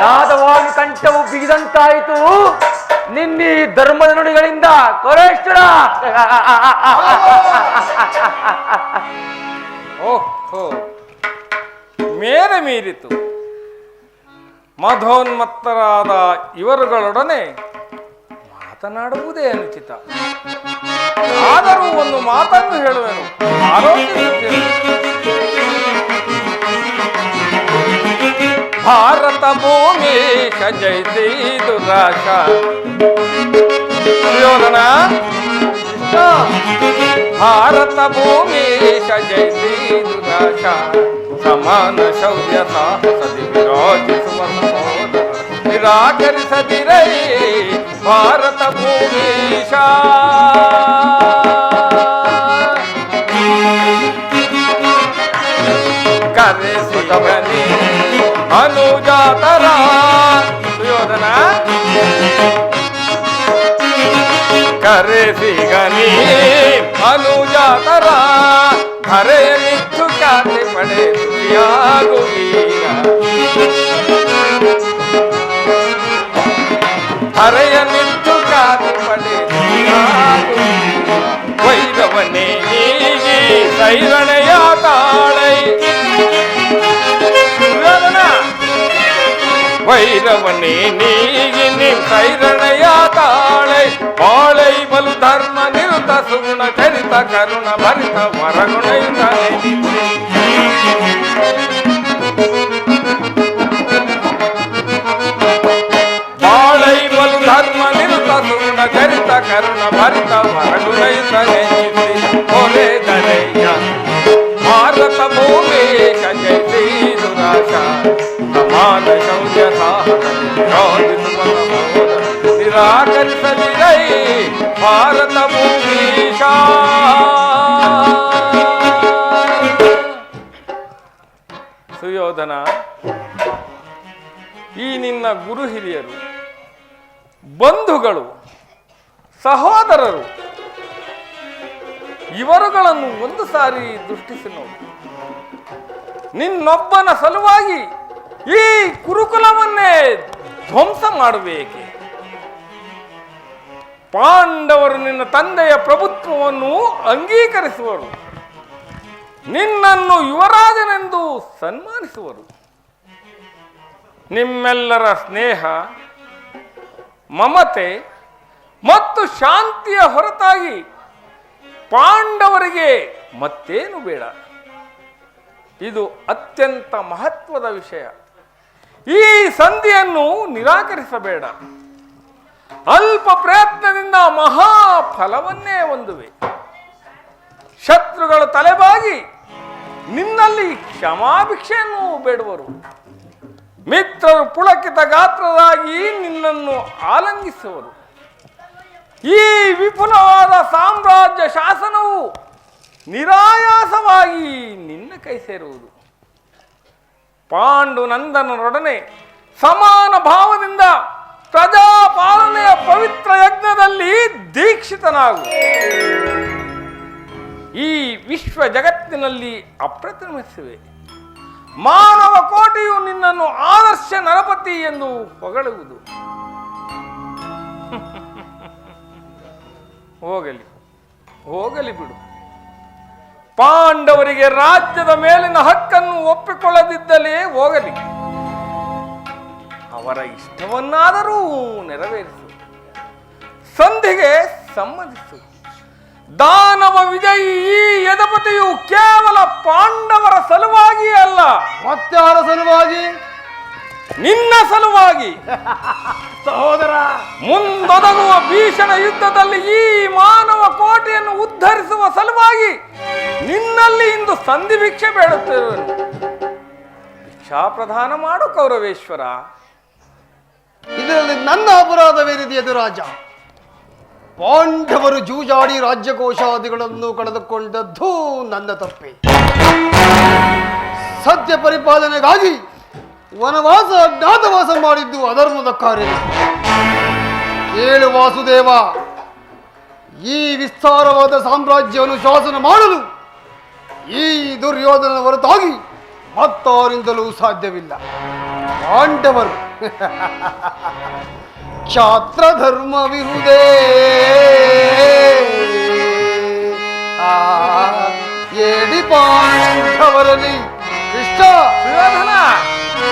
ಯಾದವಾಗಿ ಕಂಠವು ಬಿಗಿದಂತಾಯಿತು ನಿನ್ನಿ ಧರ್ಮದ ನುಡಿಗಳಿಂದ. ಕೊರೇಶ್ವರ,
ಓಹೋ, ಮೇರೆ ಮೀರಿತು. ಮಧೋನ್ಮತ್ತರಾದ ಇವರುಗಳೊಡನೆ ಮಾತನಾಡುವುದೇ ಅನುಚಿತ. ಆದರೂ ಒಂದು ಮಾತನ್ನು ಹೇಳುವೆನು, ಆಲೋಚಿಸುತ್ತೇನೆ. ಭಾರತ ಭೂಮಿ ಜಯಿಸಿ ದುರಾಶ. ದುರ್ಯೋಧನ, ಭಾರತ ಭೂಮಿ ಜಯಿಸಿ ದುರಾಶ. ಸಮಾನ ಶೌರ್ಯ ಸಾಹಸದಿ ವಿರಾಜಿಸುವ ಸಹೋದರ ನಿರಾಕರಿಸದಿರೈ ಭಾರತ ಭೂಮೀಶ. ಕರೆಸಿಗನಿ ಅನುಜಾತರ. ಸುಯೋಧನ, ಕರೆಸಿಗನಿ ಅನುಜಾತರ. ಧರೆಯಲಿದ್ದು ಖ್ಯಾತಿ ಪಡೆ ಸುಖಿಯಾಗು ವೀರ. ಧರೆಯಲಿದ್ದು ಖ್ಯಾತಿ ಪಡೆ ಸುಖಿಯಾಗು ವೀರ. ವೈರವನೇ ನೀಗಿ ಸೈರಣೆಯ ತಾಳೈ. ವೈರವನೇ ನೀಗಿ ಸೈರಣೆಯ ತಾಳೈ. ಬಾಳೈ ಬಲು ಧರ್ಮ ನಿರುತ ಸುಗುಣ ಚರಿತ ಕರುಣ ಭರಿತ ವರಗುಣಯುತ. ಬಾಳೈ ಬಲು ಧರ್ಮ ನಿರುತ ಸುಗುಣ ಚರಿತ ಕರುಣ ಭರಿತ ವರಗುಣಯುತ. ಹೊರೆ ದರೆಯ ಭಾರತ ಭೂಮಿ ಜಯಿಸಿ ದುರಾಶ. ಸಮಾನ ಶೌರ್ಯ ಸಾಹಸಿಸುವ ನಿರಾಕರಿಸದಿರೈ ಭಾರತ ಭೂಮೀಶ. ಸುಯೋಧನ, ಈ ನಿನ್ನ ಗುರು ಹಿರಿಯರು, ಬಂಧುಗಳು, ಸಹೋದರರು ಇವರುಗಳನ್ನು ಒಂದು ಸಾರಿ ದೃಷ್ಟಿಸಿ ನೋಡು. ನಿನ್ನೊಬ್ಬನ ಸಲುವಾಗಿ ಈ ಕುರುಕುಲವನ್ನೇ ಧ್ವಂಸ ಮಾಡುವೇಕೆ? ಪಾಂಡವರು ನಿನ್ನ ತಂದೆಯ ಪ್ರಭುತ್ವವನ್ನು ಅಂಗೀಕರಿಸುವರು. ನಿನ್ನನ್ನು ಯುವರಾಜನೆಂದು ಸನ್ಮಾನಿಸುವರು. ನಿಮ್ಮೆಲ್ಲರ ಸ್ನೇಹ, ಮಮತೆ ಮತ್ತು ಶಾಂತಿಯ ಹೊರತಾಗಿ ಪಾಂಡವರಿಗೆ ಮತ್ತೇನು ಬೇಡ. ಇದು ಅತ್ಯಂತ ಮಹತ್ವದ ವಿಷಯ. ಈ ಸಂಧಿಯನ್ನು ನಿರಾಕರಿಸಬೇಡ. ಅಲ್ಪ ಪ್ರಯತ್ನದಿಂದ ಮಹಾಫಲವನ್ನೇ ಹೊಂದುವೆ. ಶತ್ರುಗಳು ತಲೆಬಾಗಿ ನಿನ್ನಲ್ಲಿ ಕ್ಷಮಾಭಿಕ್ಷೆಯನ್ನು ಬೇಡುವರು. ಮಿತ್ರರು ಪುಳಕಿತ ಗಾತ್ರರಾಗಿ ನಿನ್ನನ್ನು ಆಲಂಗಿಸುವರು. ಈ ವಿಪುಲವಾದ ಸಾಮ್ರಾಜ್ಯ ಶಾಸನವು ನಿರಾಯಾಸವಾಗಿ ನಿನ್ನ ಕೈ ಸೇರುವುದು. ಪಾಂಡುನಂದನರೊಡನೆ ಸಮಾನ ಭಾವದಿಂದ ಪ್ರಜಾಪಾಲನೆಯ ಪವಿತ್ರ ಯಜ್ಞದಲ್ಲಿ ದೀಕ್ಷಿತನಾಗು. ಈ ವಿಶ್ವ ಜಗತ್ತಿನಲ್ಲಿ ಅಪ್ರತಿಮಿಸುವೆ. ಮಾನವ ಕೋಟಿಯು ನಿನ್ನನ್ನು ಆದರ್ಶ ನರಪತಿ ಎಂದು ಹೊಗಳುವುದು. ಹೋಗಲಿ ಹೋಗಲಿ ಬಿಡು. ಪಾಂಡವರಿಗೆ ರಾಜ್ಯದ ಮೇಲಿನ ಹಕ್ಕನ್ನು ಒಪ್ಪಿಕೊಳ್ಳದಿದ್ದಲೇ ಹೋಗಲಿ. ಅವರ ಇಷ್ಟವನ್ನಾದರೂ ನೆರವೇರಿಸು. ಸಂಧಿಗೆ ಸಮ್ಮತಿಸು. ದಾನವ ವಿಜಯಿ ಈ ಯದುಪತಿಯು ಕೇವಲ ಪಾಂಡವರ ಸಲುವಾಗಿ ಅಲ್ಲ,
ಮತ್ತಾರ ಸಲುವಾಗಿ?
ನಿನ್ನ ಸಲುವಾಗಿ.
ಸಹೋದರ,
ಮುಂದೊದಗುವ ಭೀಷಣ ಯುದ್ಧದಲ್ಲಿ ಈ ಮಾನವ ಕೋಟೆಯನ್ನು ಉದ್ಧರಿಸುವ ಸಲುವಾಗಿ ನಿನ್ನಲ್ಲಿ ಇಂದು ಸಂಧಿ ಭಿಕ್ಷೆ ಬೇಡುತ್ತಿರುವೆನು. ಭಿಕ್ಷಾ ಪ್ರದಾನ ಮಾಡು ಕೌರವೇಶ್ವರ.
ಇದರಲ್ಲಿ ನನ್ನ ಅಪರಾಧವೇನಿದೆ ಯದುರಾಜ? ಪಾಂಡವರು ಜೂಜಾಡಿ ರಾಜ್ಯಕೋಶಾದಿಗಳನ್ನು ಕಳೆದುಕೊಂಡದ್ದು ನನ್ನ ತಪ್ಪೆ. ಸತ್ಯ ಪರಿಪಾಲನೆಗಾಗಿ ವನವಾಸ ಅಜ್ಞಾತವಾಸ ಮಾಡಿದ್ದು ಅಧರ್ಮದ ಕಾರ್ಯ. ಕೇಳು ವಾಸುದೇವ, ಈ ವಿಸ್ತಾರವಾದ ಸಾಮ್ರಾಜ್ಯವನ್ನು ಶಾಸನ ಮಾಡಲು ಈ ದುರ್ಯೋಧನ ಹೊರತಾಗಿ ಮತ್ತಾರಿಂದಲೂ ಸಾಧ್ಯವಿಲ್ಲ. ಪಾಂಡವರು ಕ್ಷಾತ್ರ ಧರ್ಮವಿರುವುದೇ ಏಡಿ ಪಾಂಡವರಲ್ಲಿ ಕೃಷ್ಣ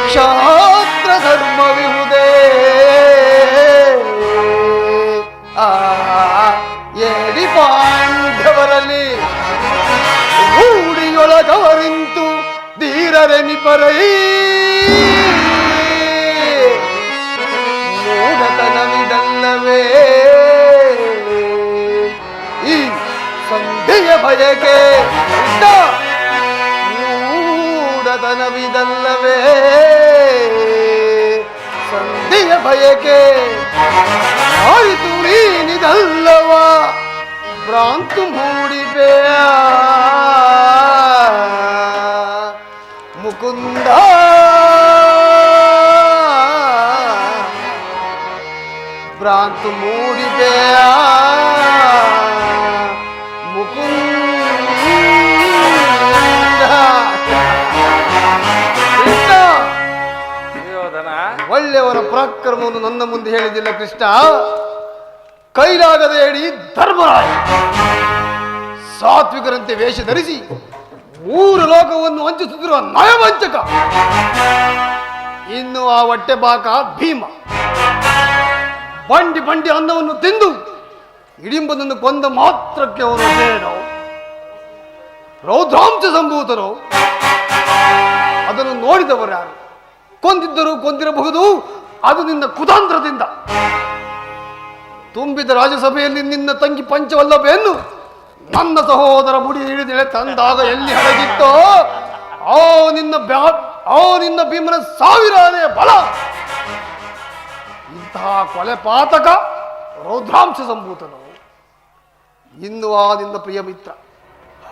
ಕ್ಷಾತ್ರ ಧರ್ಮವಿರುವುದೇ ಏಡಿ ಪಾಂಡವರಲ್ಲಿ ರೂಢಿಯೊಳಗವರಿಂತು ಧೀರರೆನಿಪರೈ ಮೂಢತನವಿದಲ್ಲವೇ ಈ ಸಂಧಿಯ ಭಯಕ್ಕೆ ಮೂಢತನವಿದಲ್ಲವೇ ಸಂಧಿಯ ಭಯಕ್ಕೆ ಆಯಿತು ನೀನಿದಲ್ಲವ ಭ್ರಾಂತು ಮೂಡಿಪೆಯ ಮುಕುಂದ ಭ್ರಾಂತು ಮೂಡಿದೆಯ ಮುಕುಂದ. ಕೃಷ್ಣ, ಒಳ್ಳೆಯವರ ಪರಾಕ್ರಮವನ್ನು ನನ್ನ ಮುಂದೆ ಹೇಳಿದಿಲ್ಲ ಕೃಷ್ಣ. ಕೈಲಾಗದೆ ಹೇಳಿ ಧರ್ಮರಾಯ ಸಾತ್ವಿಕರಂತೆ ವೇಷ ಧರಿಸಿ 3 ಲೋಕವನ್ನು ವಂಚಿಸುತ್ತಿರುವ ನಯವಂಚಕ. ಇನ್ನು ಆ ಹೊಟ್ಟೆ ಬಾಕ ಭೀಮ ಬಂಡಿ ಬಂಡಿ ಅನ್ನವನ್ನು ತಿಂದು ಹಿಡಿಂಬನನ್ನು ಕೊಂದ ಮಾತ್ರಕ್ಕೆ ಅವರು ಏನು ರೌದ್ರಾಂಶ ಸಂಭೂತರು. ಅದನ್ನು ನೋಡಿದವರು ಯಾರು? ಕೊಂದಿದ್ದರೂ ಕೊಂದಿರಬಹುದು, ಅದು ನಿನ್ನ ಕುತಾಂತ್ರದಿಂದ. ತುಂಬಿದ ರಾಜ್ಯಸಭೆಯಲ್ಲಿ ನಿನ್ನ ತಂಗಿ ಪಂಚವಲ್ಲಭೆಯನ್ನು ನನ್ನ ಸಹೋದರ ಮುಡಿ ಹಿಡಿದೆಳೆ ತಂದಾಗ ಎಲ್ಲಿ ಹಡಗಿತ್ತೋ ನಿನ್ನ ಭೀಮನ 1000 ಆನೆಯ ಬಲ. ಇಂತಹ ಕೊಲೆ ಪಾತಕ ರೌದ್ರಾಂಶ ಸಂಭೂತನು. ಇನ್ನು ಆ ನಿನ್ನ ಪ್ರಿಯ ಮಿತ್ರ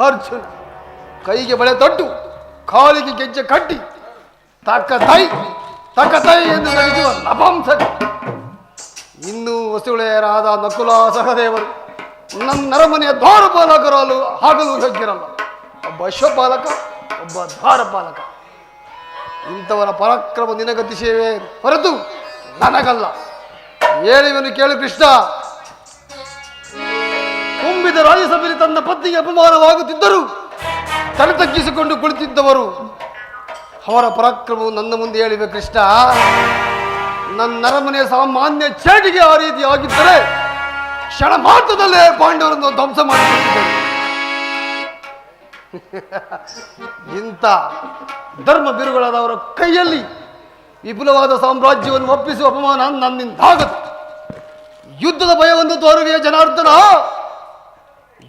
ಅರ್ಜುನ ಕೈಗೆ ಬಳೆ ತೊಟ್ಟು ಕಾಲಿಗೆ ಗೆಜ್ಜೆ ಕಟ್ಟಿ ತಕ್ಕ ತೈ ಎಂದು ನಡೆಸುವ ನಪಂಸಕ. ಇನ್ನೂ ವಸುಳೆಯರಾದ ನಕುಲ ಸಹದೇವರು ನನ್ನ ಅರಮನೆಯ ದ್ವಾರಪಾಲಕರಲು ಆಗಲು ಯೋಗ್ಯರಲ್ಲ. ಒಬ್ಬ ಅಶ್ವಪಾಲಕ, ಒಬ್ಬ ದ್ವಾರಪಾಲಕ. ಇಂಥವರ ಪರಾಕ್ರಮ ನಿನಗತಿಶಯವೇ ಹೊರತು ನನಗಲ್ಲ. ಹೇಳಿವನು ಕೇಳು ಕೃಷ್ಣ. ತುಂಬಿದ ರಾಜ್ಯಸಭೆಯಲ್ಲಿ ತನ್ನ ಪತ್ನಿಗೆ ಅಪಮಾನವಾಗುತ್ತಿದ್ದರು ತಲೆ ತಗ್ಗಿಸಿಕೊಂಡು ಕುಳಿತಿದ್ದವರು ಅವರ ಪರಾಕ್ರಮವು ನನ್ನ ಮುಂದೆ ಹೇಳಿವೆ ಕೃಷ್ಣ. ನನ್ನ ಅರಮನೆಯ ಸಾಮಾನ್ಯ ಚೇಟಿಗೆ ಆ ರೀತಿ ಆಗಿದ್ದರೆ ಕ್ಷಣ ಮಾತ್ರದಲ್ಲೇ ಪಾಂಡವರನ್ನು ಧ್ವಂಸ ಮಾಡಿಬಿಟ್ಟಿದ್ದರು. ಇಂಥ ಧರ್ಮ ಬಿರುಗಳಾದವರ ಕೈಯಲ್ಲಿ ವಿಪುಲವಾದ ಸಾಮ್ರಾಜ್ಯವನ್ನು ಒಪ್ಪಿಸುವ ಅಪಮಾನ ನನ್ನಿಂದಾಗದು. ಯುದ್ಧದ ಭಯವನ್ನು ತೋರುವೆಯ ಜನಾರ್ದನ.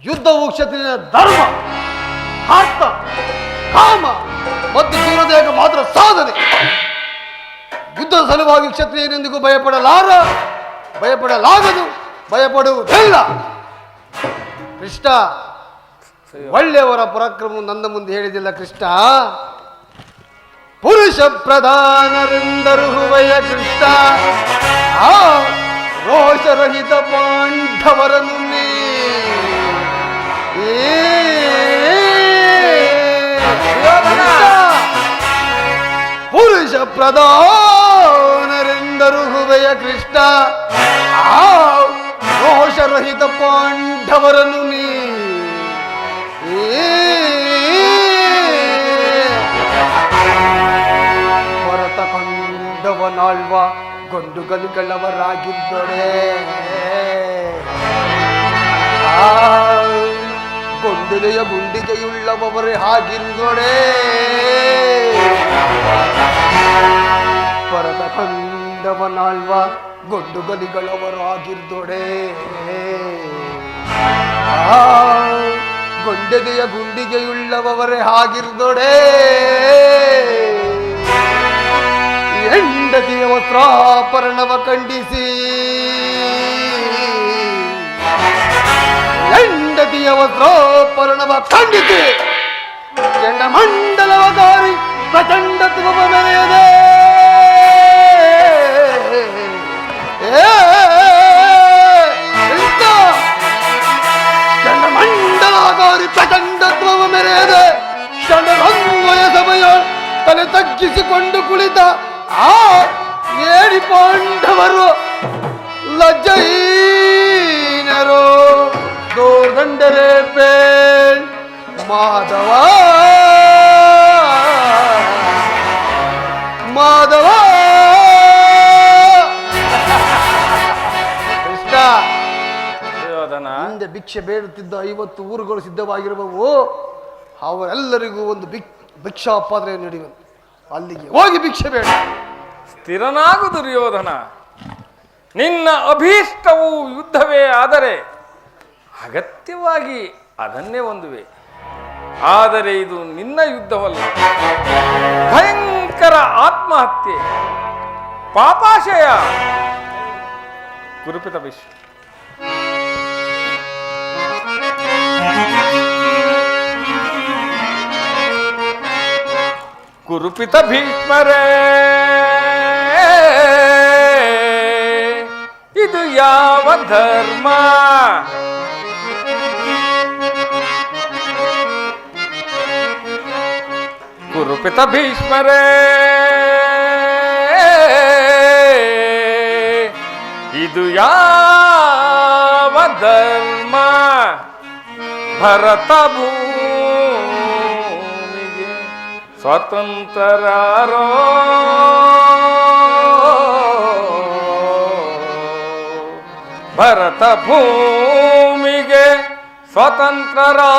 ಯುದ್ಧವು ಕ್ಷತ್ರಿಯ ಧರ್ಮ, ಆರ್ಥ, ಕಾಮ ಮತ್ತು ಸೂರ್ಯದೇಹ ಮಾತ್ರ ಸಾಧನೆ. ಯುದ್ಧದ ಸಲುವಾಗಿ ಕ್ಷತ್ರಿಯನೆಂದಿಗೂ ಭಯಪಡಲಾಗದು, ಭಯಪಡುವುದಿಲ್ಲ. ಕೃಷ್ಣ, ಒಳ್ಳೆಯವರ ಪರಾಕ್ರಮ ನನ್ನ ಮುಂದೆ ಹೇಳಿದಿಲ್ಲ ಕೃಷ್ಣ. ಪುರುಷ ಪ್ರಧಾನರೆಂದರು ಹುವಯ ಕೃಷ್ಣ. ಆ ರೋಷರಹಿತ ಪಾಂಡವರನ್ನು ನೀ ಪುರುಷ ಪ್ರಧಾನರೆಂದರು ಹುವೆಯ ಕೃಷ್ಣ. ಆ ರೋಷರಹಿತ ಪಾಂಡವರನ್ನು ನೀ ಹೊರತ ಕೊಂಡವನಾಳ್ವ ಗೊಂಡುಗಲಿಗಳವರಾಗಿದ್ದೊಡೆ. ಗೊಂಡುಲೆಯ ಗುಂಡಿಗೆಯುಳ್ಳವರೇ ಹಾಗಿರುವೊಡೆ. ಪರದ ಕಂಡವನಾಳ್ವ ಗೊಂಡುಗಲಿಗಳವರಾಗಿರ್ದೊಡೆ. ಗೊಂಡೆದೆಯ ಗುಂಡಿಗೆಯುಳ್ಳವರೇ ಹಾಗಿರ್ದೊಡೆ. ಹೆಂಡತಿಯ ವಸ್ತ್ರಾಪರಣವ ಖಂಡಿಸಿ ರಾಜಸಭೆಯ ವಸ್ತ್ರೋಪರಣವ ಖಂಡಿಸಿ ಚಂಡಮಂಡಲವಧಾರಿ ಪ್ರಚಂಡತ್ವ ಮೆರೆಯದೆ ಚಂಡಮಂಡಲಧಾರಿ ಪ್ರಚಂಡತ್ವ ಮೆರೆಯದೆ ಷಂಡರಂಗಯ ಸಭೆಯ ತಲೆ ತಗ್ಗಿಸಿಕೊಂಡು ಕುಳಿತ ಆ ಏಳಿ ಪಾಂಡವರು ಲಜ್ಜಹೀನರು ದೋರ್ದಂಡರೆ ಪೇಳ್ ಮಾಧವ ಮಾಧವ ಕೃಷ್ಣ ಹಿಂದೆ ಭಿಕ್ಷೆ ಬೇಡುತ್ತಿದ್ದ 50 ಊರುಗಳು ಸಿದ್ಧವಾಗಿರುವವು. ಅವರೆಲ್ಲರಿಗೂ ಒಂದು ಭಿಕ್ಷಾ ಪಾತ್ರೆ ನೀಡುವೆ. ಅಲ್ಲಿಗೆ ಹೋಗಿ ಭಿಕ್ಷೆ ಬೇಡ.
ಸ್ಥಿರನಾಗು ದುರ್ಯೋಧನ. ನಿನ್ನ ಅಭೀಷ್ಟವು ಯುದ್ಧವೇ ಆದರೆ ಅಗತ್ಯವಾಗಿ ಅದನ್ನೇ ಹೊಂದುವೆ. ಆದರೆ ಇದು ನಿನ್ನ ಯುದ್ಧವಲ್ಲ, ಭಯಂಕರ ಆತ್ಮಹತ್ಯೆ, ಪಾಪಾಶಯ. ಕುರುಪಿತ ಭೀಷ್ಮ ಕುರುಪಿತ ಭೀಷ್ಮರೇ, ಇದು ಯಾವ ಧರ್ಮ? ಕುರುಪಿತ ಭೀಷ್ಮರೇ, ಇದು ಯಾವ ಧರ್ಮ? ಭರತ ಭೂಮಿಗೆ ಸ್ವತಂತ್ರರೋ, ಭರತ ಭೂಮಿಗೆ ಸ್ವತಂತ್ರರೋ.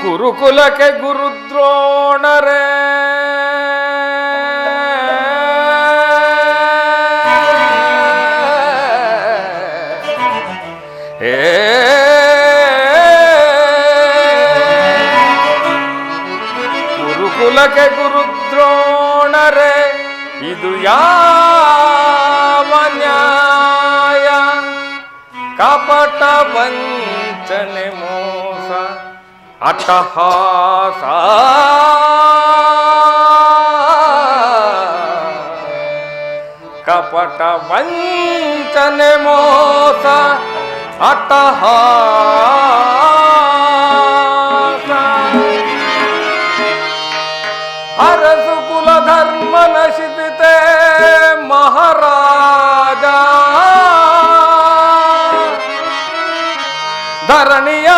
ಗುರುಕುಲಕ್ಕೆ ಗುರುದ್ರೋಣರೇ, ಗುರುಕುಲಕ್ಕೆ ಗುರುದ್ರೋಣರೇ, ಇದು ಯಾವ ನ್ಯಾಯ? ಕಪಟ ವಂಚನೆ ಮೋಸ ಅಟ್ಟಹಾಸ, ಕಪಟ ವಂಚನೆ ಮೋಸ ಅಟ್ಟಹಾಸ. ಅರಸು ಕುಲ ಧರ್ಮ ನಶಿಸಿತೆ ಮಹಾರಾಜ, ಧರಣಿಯ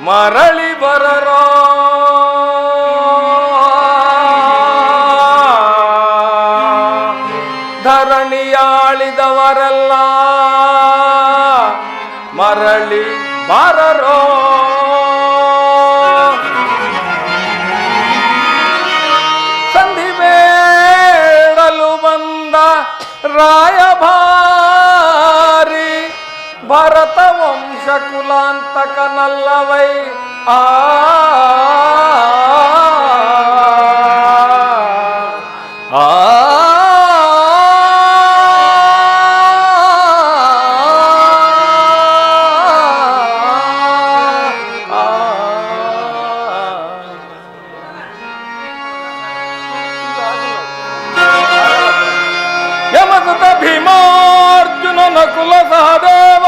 ಮರಳಿ ಬರರೋ. ಧರಣಿಯಾಳಿದವರೆಲ್ಲ ಮರಳಿ ಬರರೋ. ಸಂಧಿ ಬೇಡಲು ಬಂದ ರಾಯಭಾರಿ ಭರತ ವಂಶ ಕುಲಾಂತಕನಲ್ಲವೈ. ಆ ಯಮಸುತ ಭೀಮಾರ್ಜುನನ ಕುಲ ಸಹದೇವ